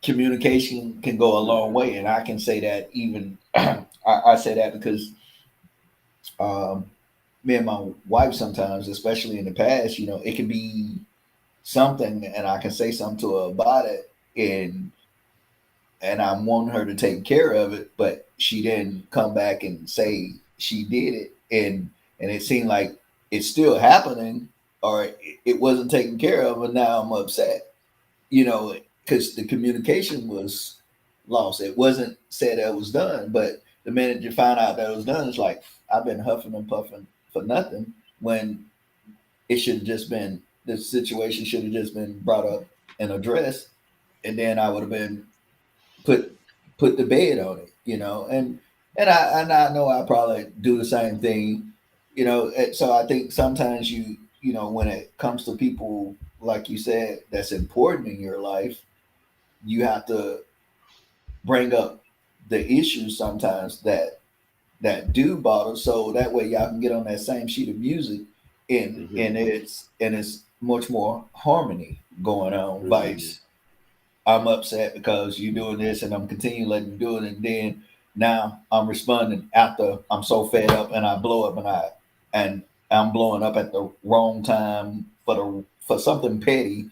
Communication can go a long way, and I can say that even I say that because me and my wife sometimes, especially in the past, it can be something and I can say something to her about it and I'm wanting her to take care of it, but she didn't come back and say she did it and it seemed like it's still happening or it wasn't taken care of, and now I'm upset, because the communication was lost. It wasn't said that it was done, but the minute you find out that it was done, it's like I've been huffing and puffing for nothing when it should have just been, the situation should have just been brought up and addressed, and then I would have been put the bed on it, and I know I probably do the same thing, so I think sometimes when it comes to people like you said that's important in your life, you have to bring up the issues sometimes that do bother, so that way y'all can get on that same sheet of music and it's much more harmony going on. Vice, I'm upset because you're doing this and I'm continuing letting you do it, and then now I'm responding after I'm so fed up and I blow up and I'm blowing up at the wrong time for something petty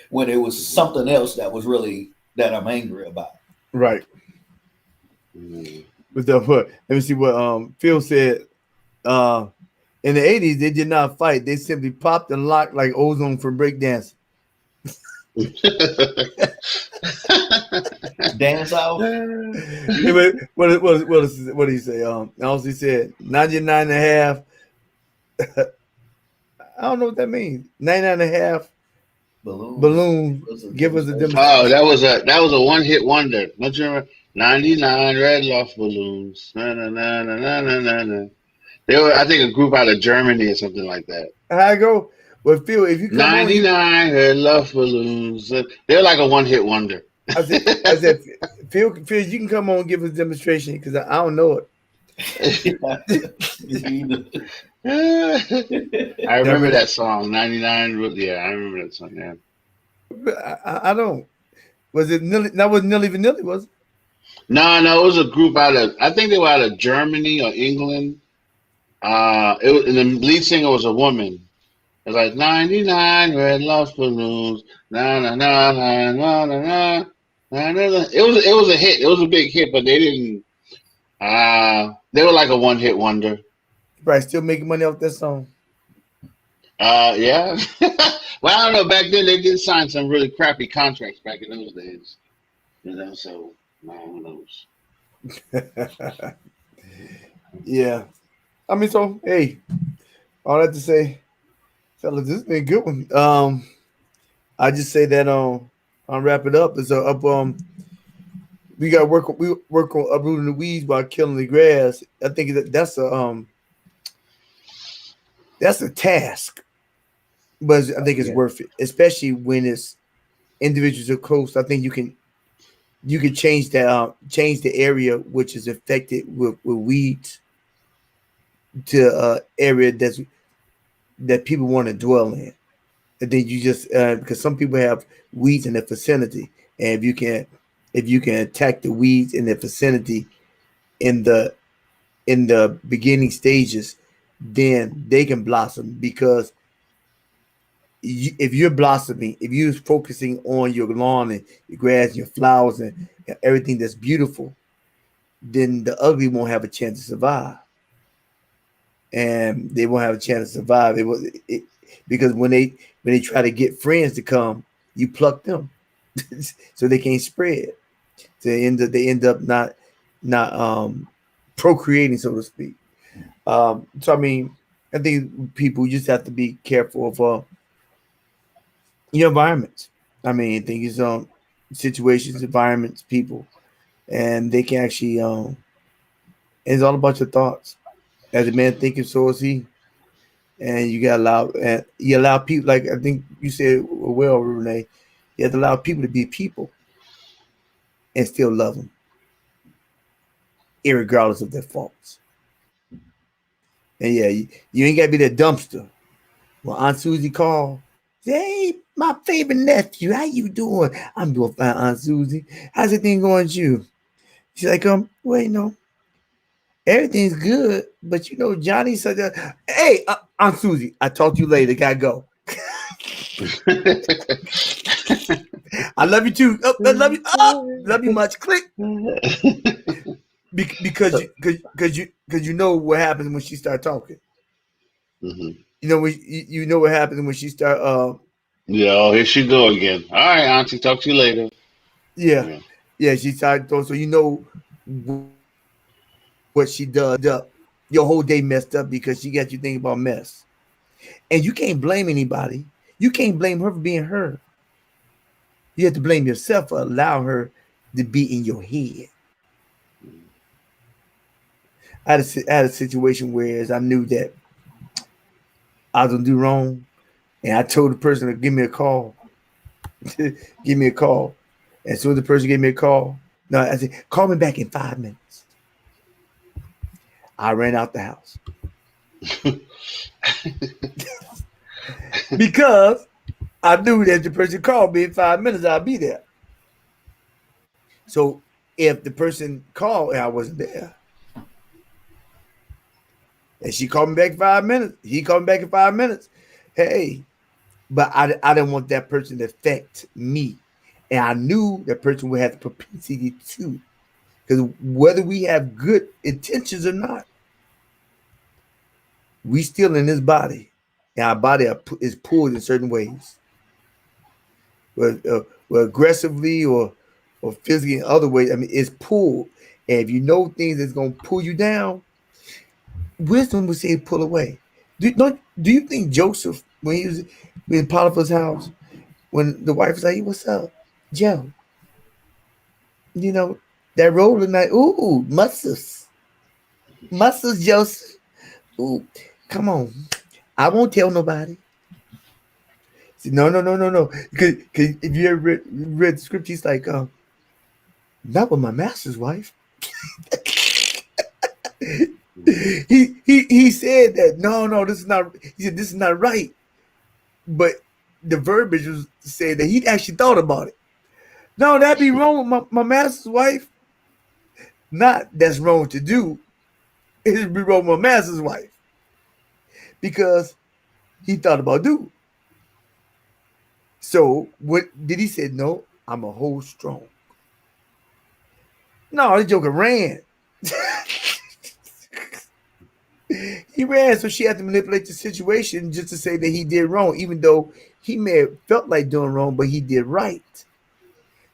when it was something else that was really that I'm angry about. Right. Let me see what Phil said. In the 80s, they did not fight. They simply popped and locked like ozone for breakdance. Dance off. What did he say? Also he said 99 and a half. I don't know what that means. 99 and a half balloon. Give us a demonstration. Oh, that was a one hit wonder. Don't you remember? 99 red loft balloons. Na, na, na, na, na, na, na, na. They were, I think, a group out of Germany or something like that. I go. Well, Phil, if you come 99 red loft balloons. They're like a one hit wonder. I said, Phil, you can come on and give us a demonstration because I don't know it. I remember that song, 99. Yeah, I remember that song. Yeah. I don't. Was it Nilly? That wasn't Nilly Vanilli, was it? No, it was a group I think they were out of Germany or England. And the lead singer was a woman. It was like 99 red lost balloons. Na na na na na na na na na. It was a hit. It was a big hit, but they They were like a one hit wonder. Probably still making money off that song. Yeah. Well, I don't know. Back then, they did sign some really crappy contracts back in those days. So man, who knows? Yeah. I mean, so hey, all that to say, fellas, this has been a good one. I just say that I'll wrap it up. It's up we got work on uprooting the weeds while killing the grass. I think that's a task, but I think it's Yeah. worth it, especially when it's individuals are close. I think you can change the area which is affected with weeds to area that people want to dwell in. And then you just because some people have weeds in their vicinity, and if you can attack the weeds in their vicinity in the beginning stages, then they can blossom because if you're blossoming, if you're focusing on your lawn and your grass, your flowers, and everything that's beautiful, then the ugly won't have a chance to survive, and they won't have a chance to survive. Because when they try to get friends to come, you pluck them, so they can't spread. So they end up not procreating, so to speak. So I mean, I think people just have to be careful of your environments. I mean, I think it's situations, environments, people, and they can actually it's all about your thoughts. As a man thinketh, so is he. And you allow people, like I think you said well, Renee. You have to allow people to be people and still love them, irregardless of their faults. And yeah, you ain't gotta be that dumpster. Well, Aunt Susie called. Hey, my favorite nephew, how you doing? I'm doing fine, Aunt Susie. How's everything going with you? She's like, well, everything's good, but Johnny said, hey, Aunt Susie, I talk to you later. Gotta go. I love you too. Oh, I love you. Oh, love you much. Click. Because So you know what happens when she start talking. Hmm. You know what happens when she start. Yeah, oh, here she go again. All right, Auntie, talk to you later. Yeah, Yeah. yeah. She started talking, so what she does. Up your whole day messed up because she got you thinking about mess, and you can't blame anybody. You can't blame her for being her. You have to blame yourself for allowing her to be in your head. I had a situation where I knew that I was gonna do wrong, and I told the person to give me a call. Give me a call. And as soon as the person gave me a call, no, I said, call me back in 5 minutes. I ran out the house because I knew that the person called me in 5 minutes, I'll be there. So if the person called and I wasn't there, and she called me back in 5 minutes, he called me back in 5 minutes, hey, but I didn't want that person to affect me. And I knew that person would have the propensity to. Because whether we have good intentions or not, we still in this body. And our body is pulled in certain ways. Well, aggressively or physically in other ways. I mean, it's pulled. And if you know things that's going to pull you down, wisdom would say pull away. Do you think Joseph, when he was in Potiphar's house, when the wife was like, hey, what's up? Joe, you know, that rolling like, ooh, muscles. Muscles, Joseph. Ooh, come on. I won't tell nobody. See, no, no, no, no, no. Because if you ever read the script, he's like, not with my master's wife. He said that, no, no, this is not, he said, this is not right. But the verbiage was said that he actually thought about it. No, that'd be wrong with my master's wife. Not that's wrong to do. It'd be wrong with my master's wife. Because he thought about dude. So what did he say? No, I'm a whole strong. No, the joker ran. He ran, so she had to manipulate the situation just to say that he did wrong, even though he may have felt like doing wrong, but he did right.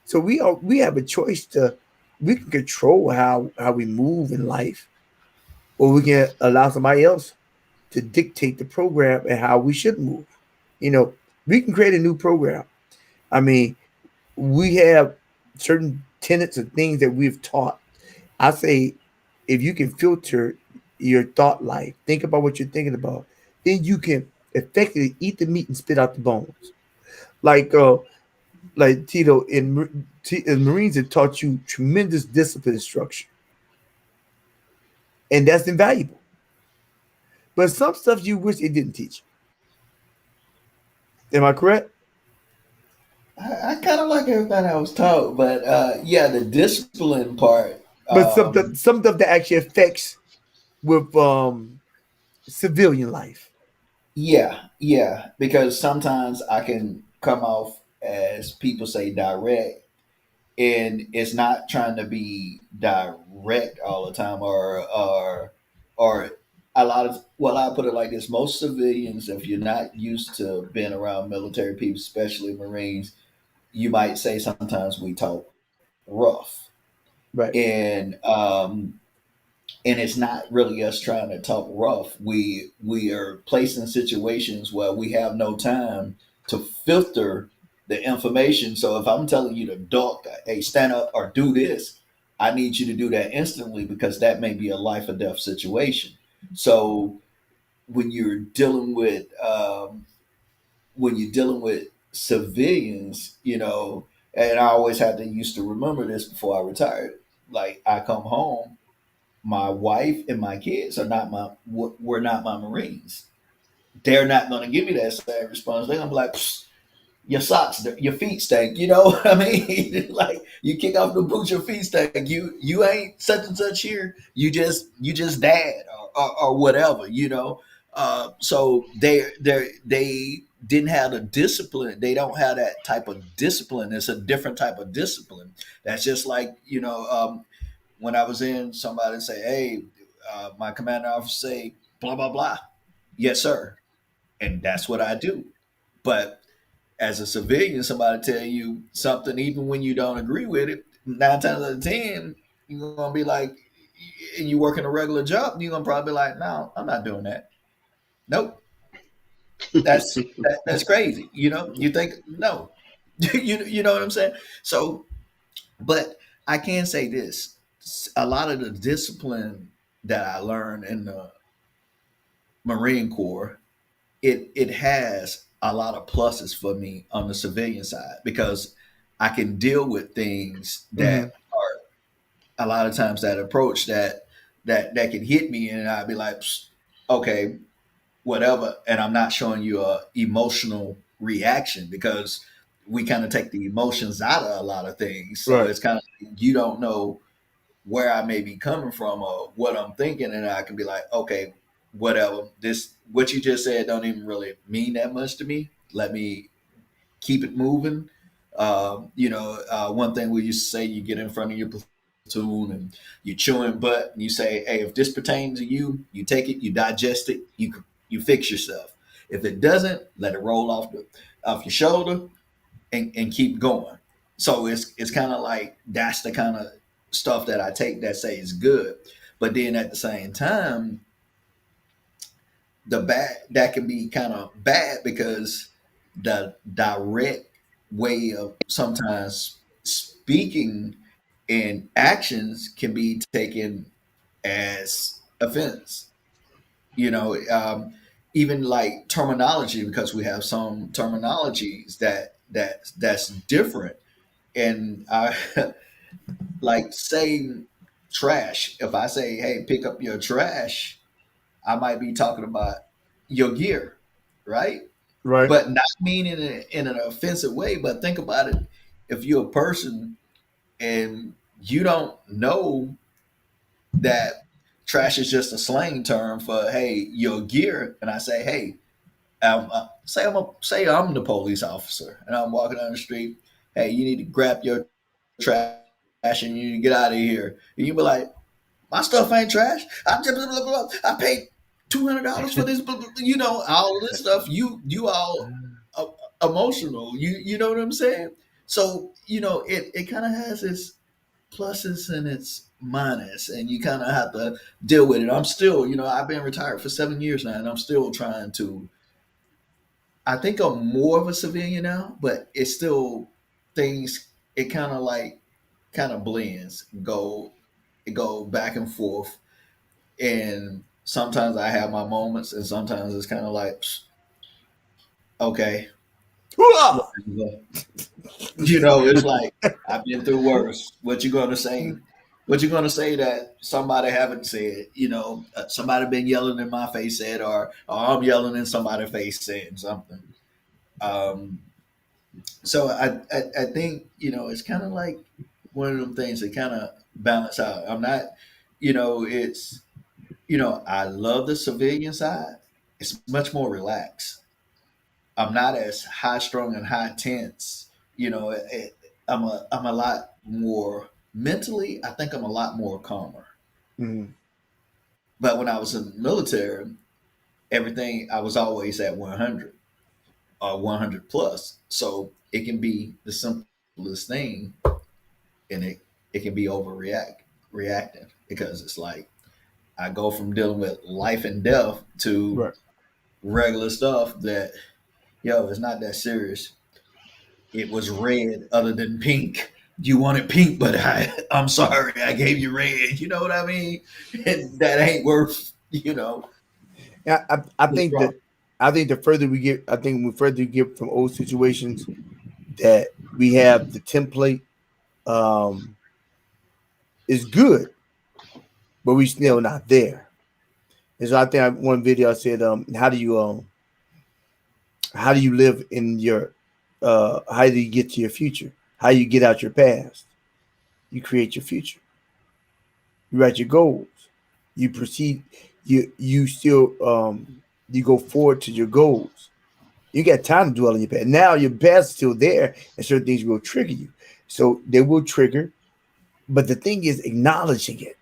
So we have a choice to we can control how we move in life, or we can allow somebody else to dictate the program and how we should move. You know, we can create a new program. I mean, we have certain tenets of things that we've taught. I say, if you can filter your thought life, think about what you're thinking about, then you can effectively eat the meat and spit out the bones. Like like Tito in Marines have taught you tremendous discipline and structure, and that's invaluable. But some stuff you wish it didn't teach. Am I correct? I kind of like everything I was taught, but yeah, the discipline part. But some stuff that actually affects with civilian life. Yeah, because sometimes I can come off as people say direct, and it's not trying to be direct all the time, or a lot of, well, I put it like this: most civilians, if you're not used to being around military people, especially Marines, you might say sometimes we talk rough, Right. and it's not really us trying to talk rough. We are placed in situations where we have no time to filter the information. So if I'm telling you to duck, hey, stand up or do this, I need you to do that instantly because that may be a life or death situation. So when you're dealing with civilians, and I always had to used to remember this before I retired. Like I come home, my wife and my kids are not were not my Marines. They're not going to give me that same response. They're going to be like, "Psst, your socks, your feet stink." You know what I mean? Like you kick off the boots, your feet stink. You ain't such and such here. You just dad or whatever. So they didn't have the discipline. They don't have that type of discipline. It's a different type of discipline. That's just like when I was in, somebody say, "Hey, my commander officer say blah blah blah." Yes, sir, and that's what I do. But as a civilian, somebody tell you something, even when you don't agree with it, 9 times out of 10, you're gonna be like, and you working a regular job, you're gonna probably be like, "No, I'm not doing that. Nope, that's crazy." You think no, you know what I'm saying? So, but I can say this: a lot of the discipline that I learned in the Marine Corps, it has a lot of pluses for me on the civilian side because I can deal with things Mm-hmm. that are a lot of times that approach that can hit me, and I'd be like, "Psst, okay, whatever," and I'm not showing you a emotional reaction because we kind of take the emotions out of a lot of things. So Right. it's kind of, you don't know where I may be coming from or what I'm thinking, and I can be like, okay, whatever. This what you just said don't even really mean that much to me. Let me keep it moving. One thing we used to say: you get in front of your platoon and you're chewing butt, and you say, "Hey, if this pertains to you, you take it, you digest it, you fix yourself. If it doesn't, let it roll off your shoulder and keep going." So it's kind of like that's the kind of stuff that I take that say is good. But then at the same time, the bad that can be kind of bad because the direct way of sometimes speaking and actions can be taken as offense. You know, even like terminology, because we have some terminologies that's different. And I like saying trash. If I say, "Hey, pick up your trash," I might be talking about your gear, right? Right. But not meaning it in an offensive way. But think about it: if you're a person and you don't know that trash is just a slang term for, hey, your gear, and I say, "Hey, say I'm the police officer and I'm walking down the street. Hey, you need to grab your trash and you need to get out of here." And you be like, "My stuff ain't trash. I just blah, blah, blah. I paid." $200 for this, you know, all this stuff. You all uh, emotional. You know what I'm saying? So you know, it kind of has its pluses and its minus, and you kind of have to deal with it. I'm still, you know, I've been retired for 7 years now, and I'm still trying to. I think I'm more of a civilian now, but it's still things. It kind of blends, go back and forth, and sometimes I have my moments, and sometimes it's kind of like, okay, Hoo-ah! you know, it's like I've been through worse. What you gonna say? What you gonna say that somebody haven't said? You know, somebody been yelling in my face said, or I'm yelling in somebody's face saying something. Um, so I think you know it's kind of like one of them things that kind of balance out. I'm not, you know, it's you know I love the civilian side. It's much more relaxed. I'm not as high strung and high tense. You know, I'm a lot more mentally. I think I'm a lot more calmer. Mhm. But when I was in the military, everything I was always at 100 or 100 plus. So it can be the simplest thing, and it can be reacting because it's like I go from dealing with life and death to Right. regular stuff that yo, it's not that serious. It was red other than pink. You wanted pink, but I'm sorry, I gave you red. You know what I mean? And that ain't worth, you know, Yeah, I the think drama. that I think the further we get, I think the further we get from old situations, that we have the template um, is good, but we Yeah, still not there. And so I think one video I said, how do you live in your how do you get to your future? How you get out your past? You create your future. You write your goals. You proceed. You still you go forward to your goals. You got time to dwell in your past. Now your past is still there, and certain things will trigger you. So they will trigger, but the thing is acknowledging it.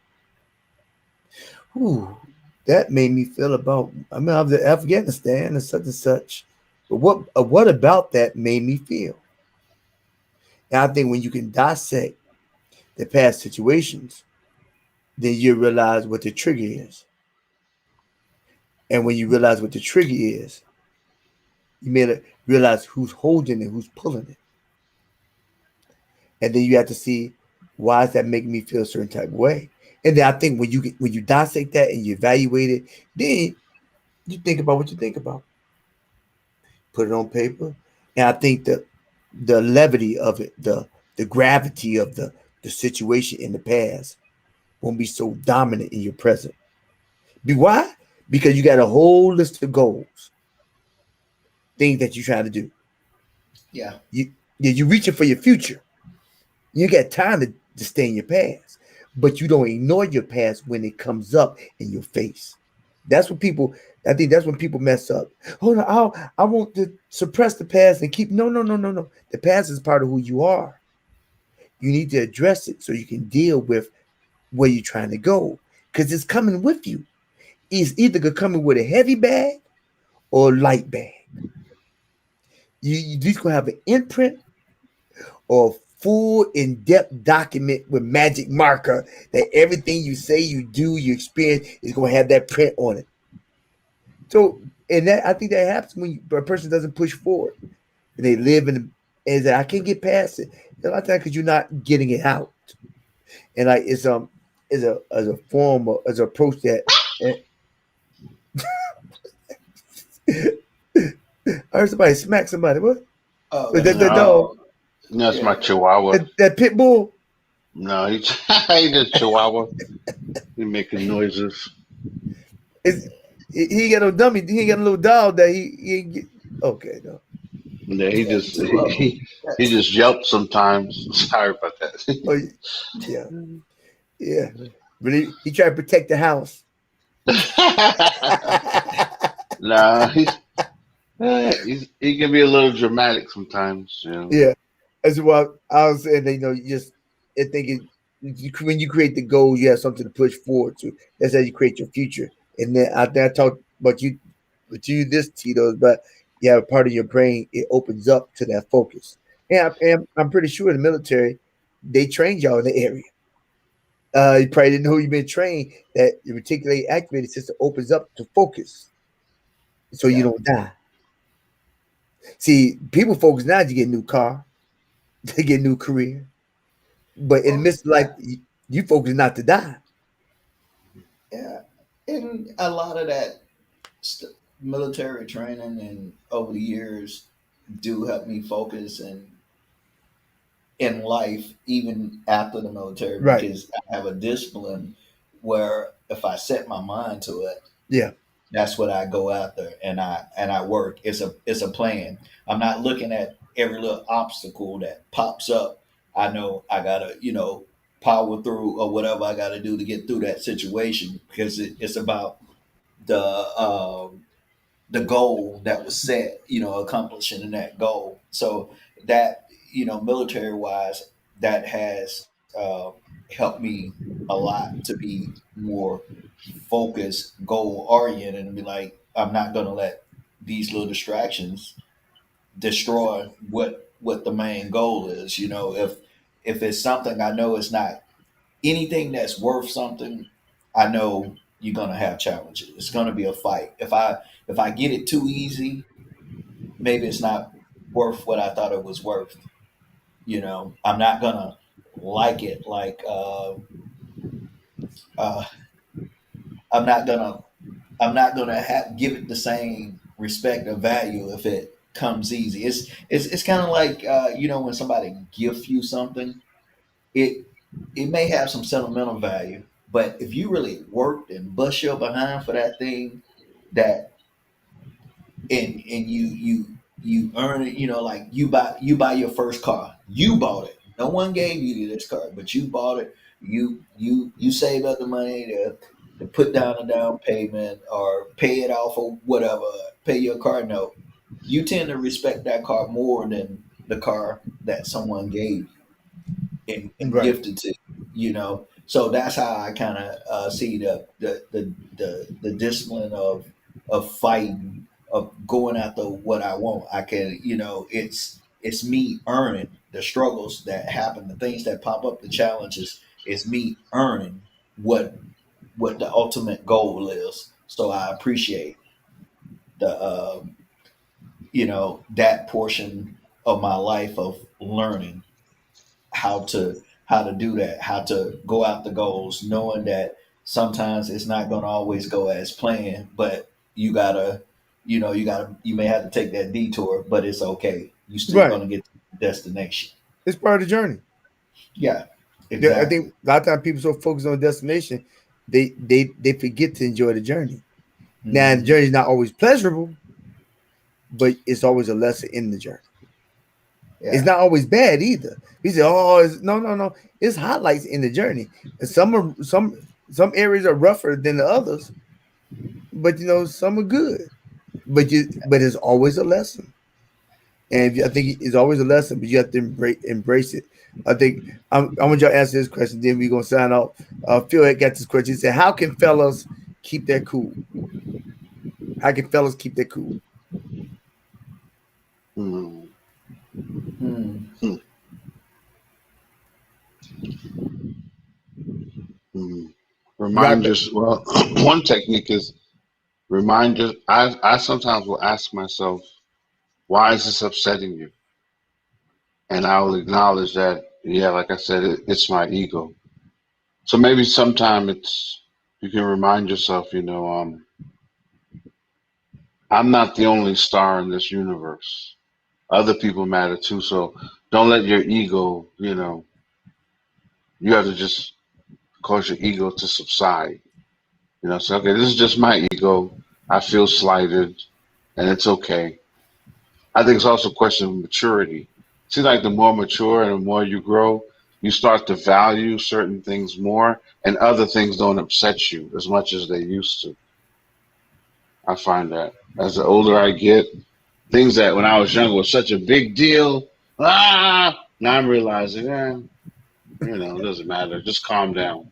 Whew, that made me feel about. I mean, I was in Afghanistan and such and such. But what about that made me feel? And I think when you can dissect the past situations, then you realize what the trigger is. And when you realize what the trigger is, you may realize who's holding it, who's pulling it. And then you have to see why is that making me feel a certain type of way. And then I think when you dissect that and you evaluate it, then you think about what you think about, put it on paper, and I think the levity of it, the gravity of the situation in the past won't be so dominant in your present. Be why? Because you got a whole list of goals, things that you're trying to do. yeah, You're reaching for your future. You got time to stay in your past, but you don't ignore your past when it comes up in your face. That's what people. I think that's when people mess up. Hold on, I want to suppress the past and keep. No, no, no, no, no. The past is part of who you are. You need to address it so you can deal with where you're trying to go, because it's coming with you. It's either gonna come with a heavy bag or a light bag. You just gonna have an imprint or full in-depth document with magic marker that everything you say, you do, you experience is going to have that print on it. So, and that I think that happens when a person doesn't push forward. And they live in, and I can't get past it. A lot of times because you're not getting it out, and like it's a as a form of, as an approach that. I heard somebody smack somebody. What? oh, That that's the my No, dog, dog. that's my Yeah, Chihuahua. that pit bull. No, he just Chihuahua. He making noises. Is he ain't got no dummy? He ain't got a little dog that he ain't get. Okay, no. Yeah, he yeah, just two of them. he just yelps sometimes. Sorry about Oh yeah, yeah. But he tried to protect the house. that. Nah, he can be a little dramatic sometimes. You know. Yeah, that's why I was saying that, you just I think when you create the goals, you have something to push forward to. That's how you create your future. And then I think I talked about you, but you this Tito's, but you have a part of your brain it opens up to that focus. And I'm pretty sure in the military they trained y'all in the area. You probably didn't know you've been trained that the reticular activated system opens up to focus, so you Yeah. don't die. See, people focus now to get a new car, to get a new career, but in the Well, midst of life, yeah, you focus not to die. yeah, and a lot of that military training and over the years do help me focus and in life even after the military Right? because I have a discipline where if I set my mind to it, Yeah. that's what I go after and I work. It's a plan. I'm not looking at every little obstacle that pops up. I know I gotta, power through or whatever I gotta do to get through that situation because it's about the the goal that was set, accomplishing that goal. So that, military wise, that has helped me a lot to be more focused, goal oriented, and be like, I'm not going to let these little distractions destroy what the main goal is. If it's something I know it's not anything that's worth something, I know you're gonna have challenges. It's gonna be a fight. If I get it too easy, maybe it's not worth what I thought it was worth. I'm not gonna like it. Like uh, I'm not gonna give it the same respect or value if it comes easy. It's kind of like when somebody gift you something, it it may have some sentimental value, but if you really worked and bust your behind for that thing, that and you earn it, like you buy your first car, you bought it. No one gave you this car, but you bought it. You save up the money to put down a down payment or pay it off or whatever, pay your car note. You tend to respect that car more than the car that someone gave you and Right. gifted to so that's how I kind of see the discipline of fighting, of going after what I want. I can, it's me earning the struggles that happen, the things that pop up, the challenges. It's me earning what the ultimate goal is. So I appreciate the that portion of my life of learning how to do that, how to go out the goals, knowing that sometimes it's not going to always go as planned, but you may have to take that detour, but it's okay. You still Right. going to get to the destination. It's part of the journey. Yeah, Yeah, I exactly. think a lot of times people so focused on the destination, they forget to enjoy the journey. Now the Hmm. journey is not always pleasurable, but it's always a lesson in the journey. It's Yeah, not always bad either. We say, "Oh, no, no, no." It's highlights in the journey. And some areas are rougher than the others, but some are good. But it's always a lesson, and I think it's always a lesson. But you have to embrace it. I think I want you to answer this question. Then we're gonna sign off. Phil had got this question. He said, "How can fellas keep their cool? How can fellas keep their cool?" Hmm. mm, Hmm. Hmm. Right. Remind yourself. Well, one technique is remind you. I sometimes will ask myself, why is this upsetting you? And I will acknowledge that. Yeah, like I said, it's my ego. So maybe sometime you can remind yourself. I'm not the only star in this universe. Other people matter too. So don't let your ego. You have to just cause your ego to subside. So okay, this is just my ego. I feel slighted, and it's okay. I think it's also a question of maturity. See, like the more mature and the more you grow, you start to value certain things more, and other things don't upset you as much as they used to. I find that as the older I get, things that when I was younger was such a big deal. Now I'm realizing, it doesn't matter. Just calm down,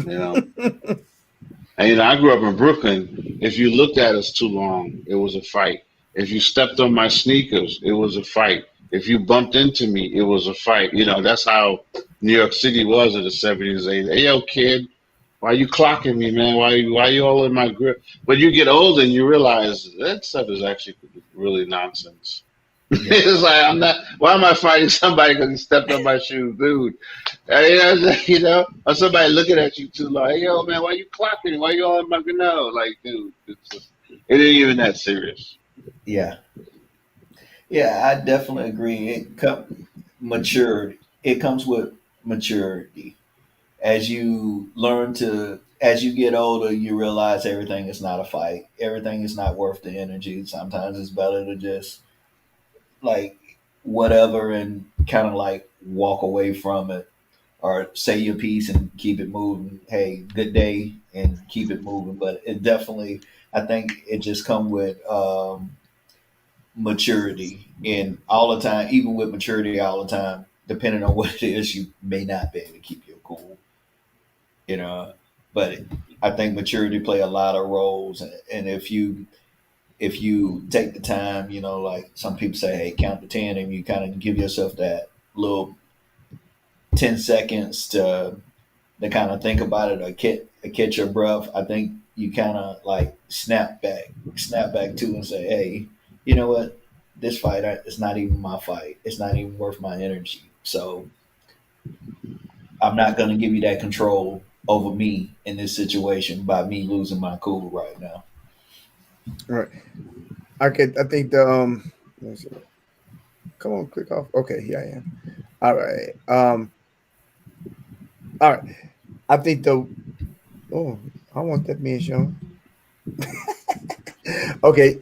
you know. And I grew up in Brooklyn. If you looked at us too long, it was a fight. If you stepped on my sneakers, it was a fight. If you bumped into me, it was a fight. That's how New York City was in the '70s. Hey, yo, kid, why you clocking me, man? Why you all in my grip? But you get older and you realize that stuff is actually really nonsense. Yeah, It's like I'm not. Why am I fighting somebody because he stepped on my shoes, dude? Or somebody looking at you too long. Hey, yo, man, why you clocking? Why you all in my no? Like, dude, it ain't even that serious. yeah, yeah. I definitely agree. Maturity. It comes with maturity. As you get older, you realize everything is not a fight. Everything is not worth the energy. Sometimes it's better to just like whatever and kind of like walk away from it or say your piece and keep it moving. Hey, good day and keep it moving. But it definitely, I think it just come with maturity and all the time, even with maturity all the time, depending on what it is, you may not be able to keep your cool, you know. But I think maturity play a lot of roles, and if you take the time, like some people say, hey, count to 10, and you kind of give yourself that little 10 seconds to kind of think about it or catch your breath. I think you kind of like snap back to and say, hey, you know what? This fight is not even my fight. It's not even worth my energy. So I'm not going to give you that control over me in this situation by me losing my cool right now. All right. I think the let me see. Come on, click off. Okay, here I am. All right. All right. I think the oh, I want that being shown. Okay.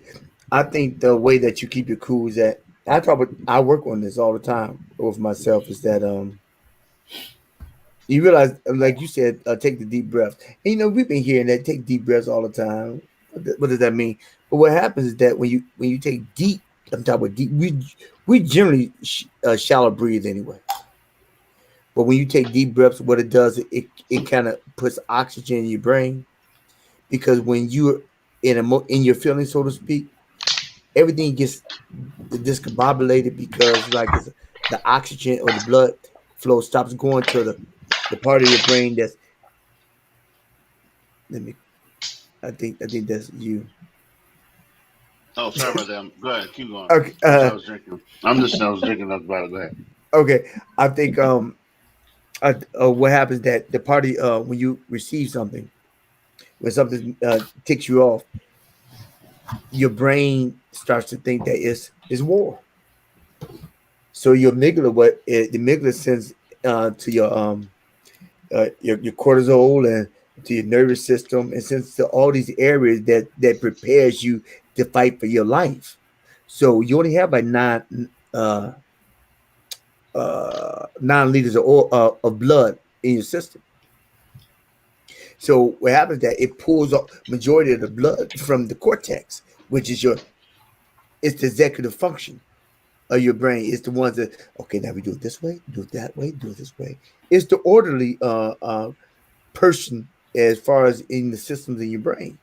I think the way that you keep your cool is that I work on this all the time with myself is that you realize, like you said, take the deep breaths. And we've been hearing that take deep breaths all the time. What does that mean? But what happens is that when you take deep, I'm talking about deep. We generally shallow breathe anyway. But when you take deep breaths, what it does, it kind of puts oxygen in your brain because when you're in your feelings, so to speak, everything gets discombobulated because the oxygen or the blood flow stops going to the part of your brain that's let me I think that's you. Oh, sorry about that. Go ahead, keep going. Okay, I was drinking. I'm listening. I was drinking. That's about it. Go ahead. okay. I think what happens that the party when you receive something, when something ticks you off, your brain starts to think that it's war. So your amygdala, the amygdala sends to your cortisol and to your nervous system, and sends to all these areas that prepares you to fight for your life. So you only have like uh, 9 liters of blood in your system. So what happens is that it pulls off majority of the blood from the cortex, which is it's the executive function of your brain. It's the ones that okay, now we do it this way, do it that way, do it this way. It's the orderly person as far as in the systems in your brain.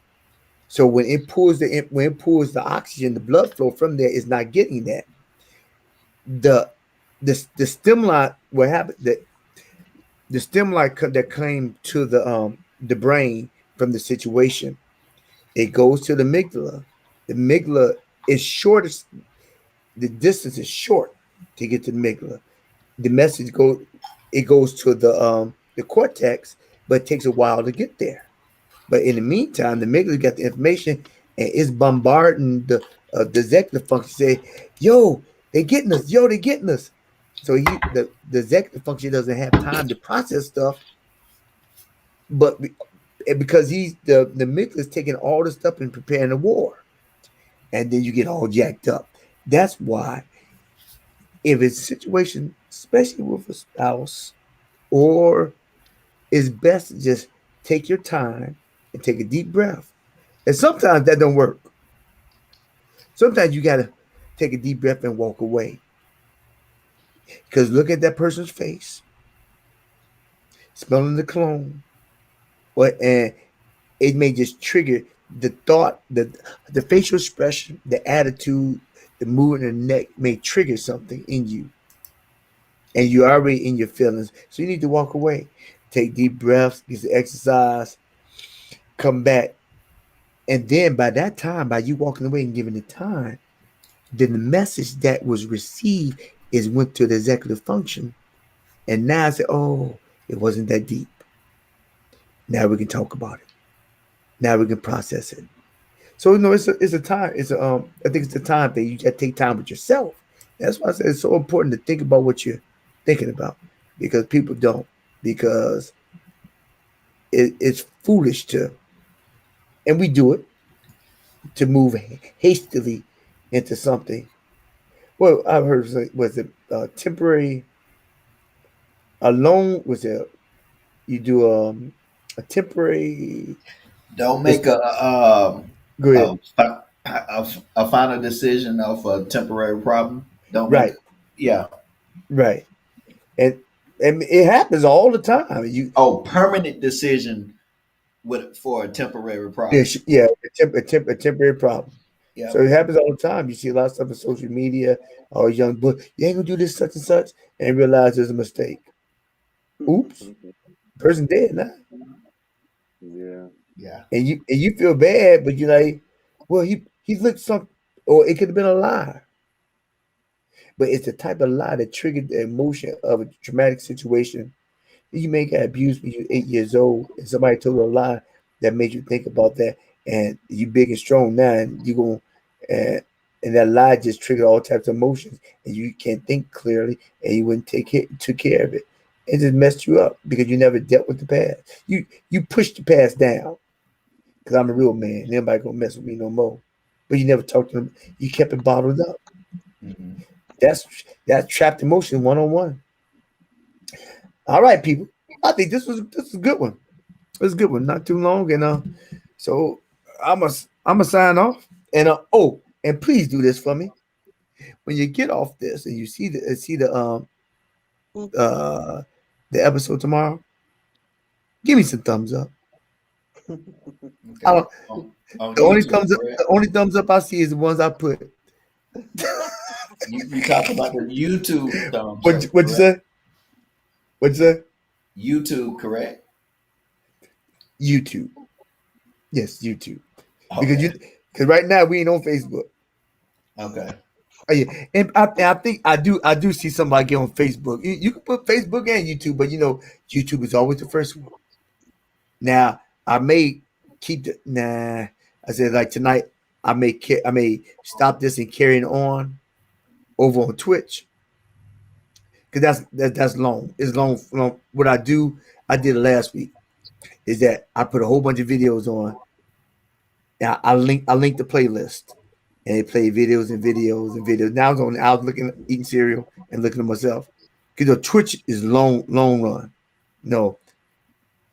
So when it pulls the oxygen, the blood flow from there is not getting that. The the stimuli what happened that the stimuli that came to the brain from the situation, it goes to the amygdala. The amygdala is shortest. The distance is short to get to the amygdala. The message goes to the cortex, but it takes a while to get there. But in the meantime, the amygdala got the information and it's bombarding the executive function. Say, "Yo, they getting us. Yo, they getting us." So the executive function doesn't have time to process stuff, but because the amygdala is taking all the stuff and preparing the war, and then you get all jacked up. That's why if it's a situation, especially with a spouse, or it's best to just take your time and take a deep breath. And sometimes that don't work. Sometimes you gotta take a deep breath and walk away. Because look at that person's face, smelling the cologne, what and it may just trigger the thought, the facial expression, the attitude, the movement of the neck may trigger something in you, and you're already in your feelings. So you need to walk away, take deep breaths, get some exercise, come back, and then by that time, by you walking away and giving it time, then the message that was received is went to the executive function, and now I say, oh, it wasn't that deep. Now we can talk about it. Now we can process it. So it's a time. It's a I think it's a time thing. You got to take time with yourself. That's why I say it's so important to think about what you're thinking about, because people don't, because it's foolish to, and we do it, to move hastily into something. Well, I've heard, was it temporary alone? Was it you do a temporary? Don't It's, make go ahead. a final decision of a temporary problem. Don't make, Right, yeah. right, and and it happens all the time. You Oh, permanent decision with for a temporary yeah, problem. yeah, a temporary problem. So Yep. it happens all the time. You see a lot of stuff on social media. Oh, young boy, you ain't gonna do this such and such, and realize there's a mistake. Oops, person dead now, Yeah. Yeah. and you feel bad, but you're like, well, he looked some, or it could have been a lie, but it's the type of lie that triggered the emotion of a traumatic situation. You may get abused when you're 8 years old, and somebody told you a lie that made you think about that, and you big and strong now, and you go, and and that lie just triggered all types of emotions, and you can't think clearly, and you wouldn't took care of it. It just messed you up because you never dealt with the past. You pushed the past down because I'm a real man. Nobody gonna mess with me no more. But you never talked to them. You kept it bottled up. Hmm. That's that's trapped emotion 101. All right, people. I think this was a good one. It was a good one. Not too long, and so I'm gonna sign off. And oh, and please do this for me when you get off this and you see uh the episode tomorrow. Give me some thumbs up. I Okay. don't, On YouTube, correct? the only thumbs up I see is the ones I put. You talk about the YouTube thumbs What up, what you correct? say? What you say? YouTube, correct? YouTube. Yes, YouTube. Because Okay. because right now we ain't on Facebook. Okay. Oh, yeah. And I think I do see somebody get on Facebook. You can put Facebook and YouTube, but YouTube is always the first one. Now I may keep the nah. I said like tonight I may stop this and carry it on over on Twitch because that's long. It's long. What I did last week is that I put a whole bunch of videos on. And I linked the playlist, and it played videos and videos and videos. Now I was looking eating cereal and looking at myself because Twitch is long run. No,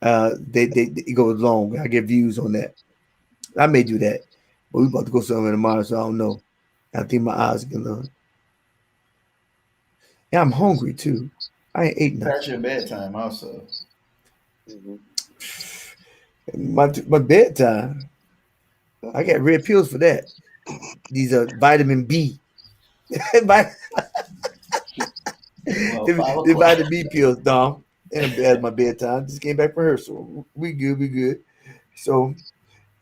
they it goes long. I get views on that. I may do that, but we about to go somewhere tomorrow, so I don't know. I think my eyes are gonna. Yeah, I'm hungry too. I ain't ate Past nothing. your bedtime, also. Hmm. My bedtime. I got red pills for that. These are vitamin B. the, Well, 5 o'clock. vitamin B pills, Dom. And at my bedtime. Just came back from her, so we good, we good. So,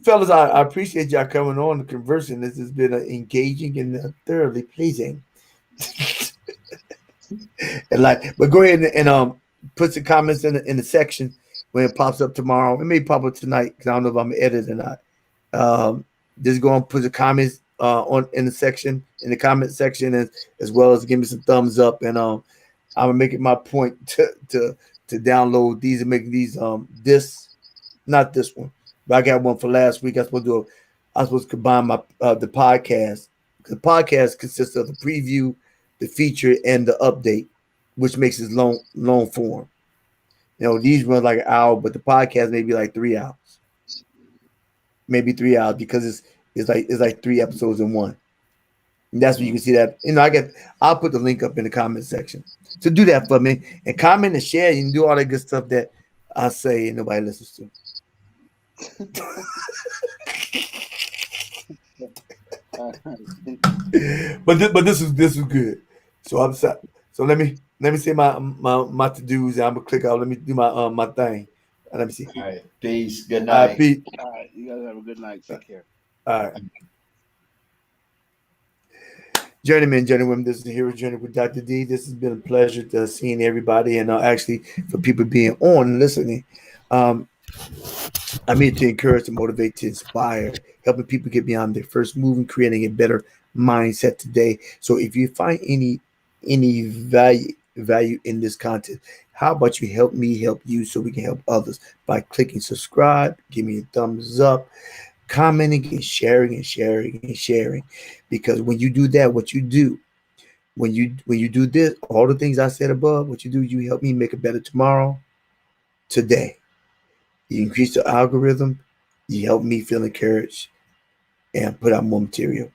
fellas, I appreciate y'all coming on and conversing. This has been engaging and thoroughly pleasing. And but go ahead and put some comments in the section when it pops up tomorrow. It may pop up tonight because I don't know if I'm editing or not. Um, just go and put the comments on in the section in the comment section, as well as give me some thumbs up. And I'm gonna make it my point to download these and make these this not this one, but I got one for last week. I was supposed to combine my the podcast. The podcast consists of the preview, the feature, and the update, which makes it long form. These run like an hour, but the podcast may be like 3 hours, maybe 3 hours because it's like three episodes in one. And that's where you can see that. I'll put the link up in the comment section. So do that for me and comment and share. You can do all that good stuff that I say and nobody listens to. But this is good. So I'm sorry. So let me say my to dos. I'm gonna click out. Let me do my thing. Let me see. All right. Peace. Good All right, night. Pete. All right, you guys have a good night. Take care. All right, journeymen, journeywomen. This is the Hero Journey with Dr. D. This has been a pleasure to seeing everybody, and actually for people being on and listening. Um, I'm here to encourage, to motivate, to inspire, helping people get beyond their first move and creating a better mindset today. So if you find any value in this content, how about you help me help you so we can help others by clicking subscribe, give me a thumbs up, commenting and sharing and sharing and sharing. Because when you do that, what you do when you do this, all the things I said above, what you do, you help me make a better tomorrow today. You increase the algorithm, you help me feel encouraged and put out more material.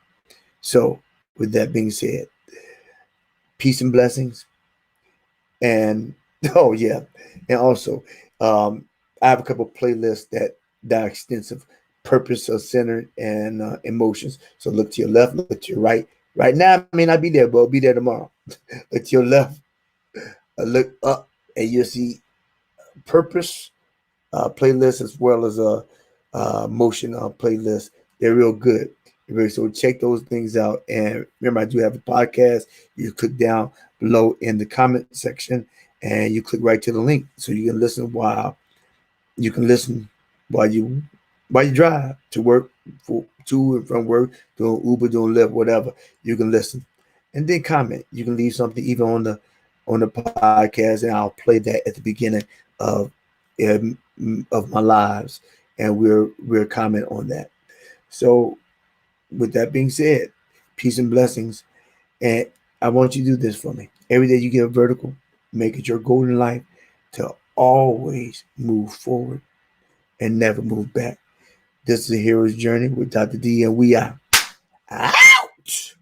So, with that being said, peace and blessings. And oh yeah, and also, I have a couple of playlists that are extensive, purpose, centered, and emotions. So look to your left, look to your right. Right now, I may not be there, but I'll be there tomorrow. Look to your left, look up, and you'll see purpose playlist as well as a motion playlist. They're real good. So check those things out. And remember, I do have a podcast. You click down below in the comment section, and you click right to the link, so you can listen while you drive to work, to and from work, doing Uber, doing Lyft, whatever. You can listen, and then comment. You can leave something even on the podcast, and I'll play that at the beginning of um, of my lives, and we'll comment on that. So, with that being said, peace and blessings. And I want you to do this for me. Every day you get a vertical, make it your goal in life to always move forward and never move back. This is a hero's journey with Dr. D, and we are out.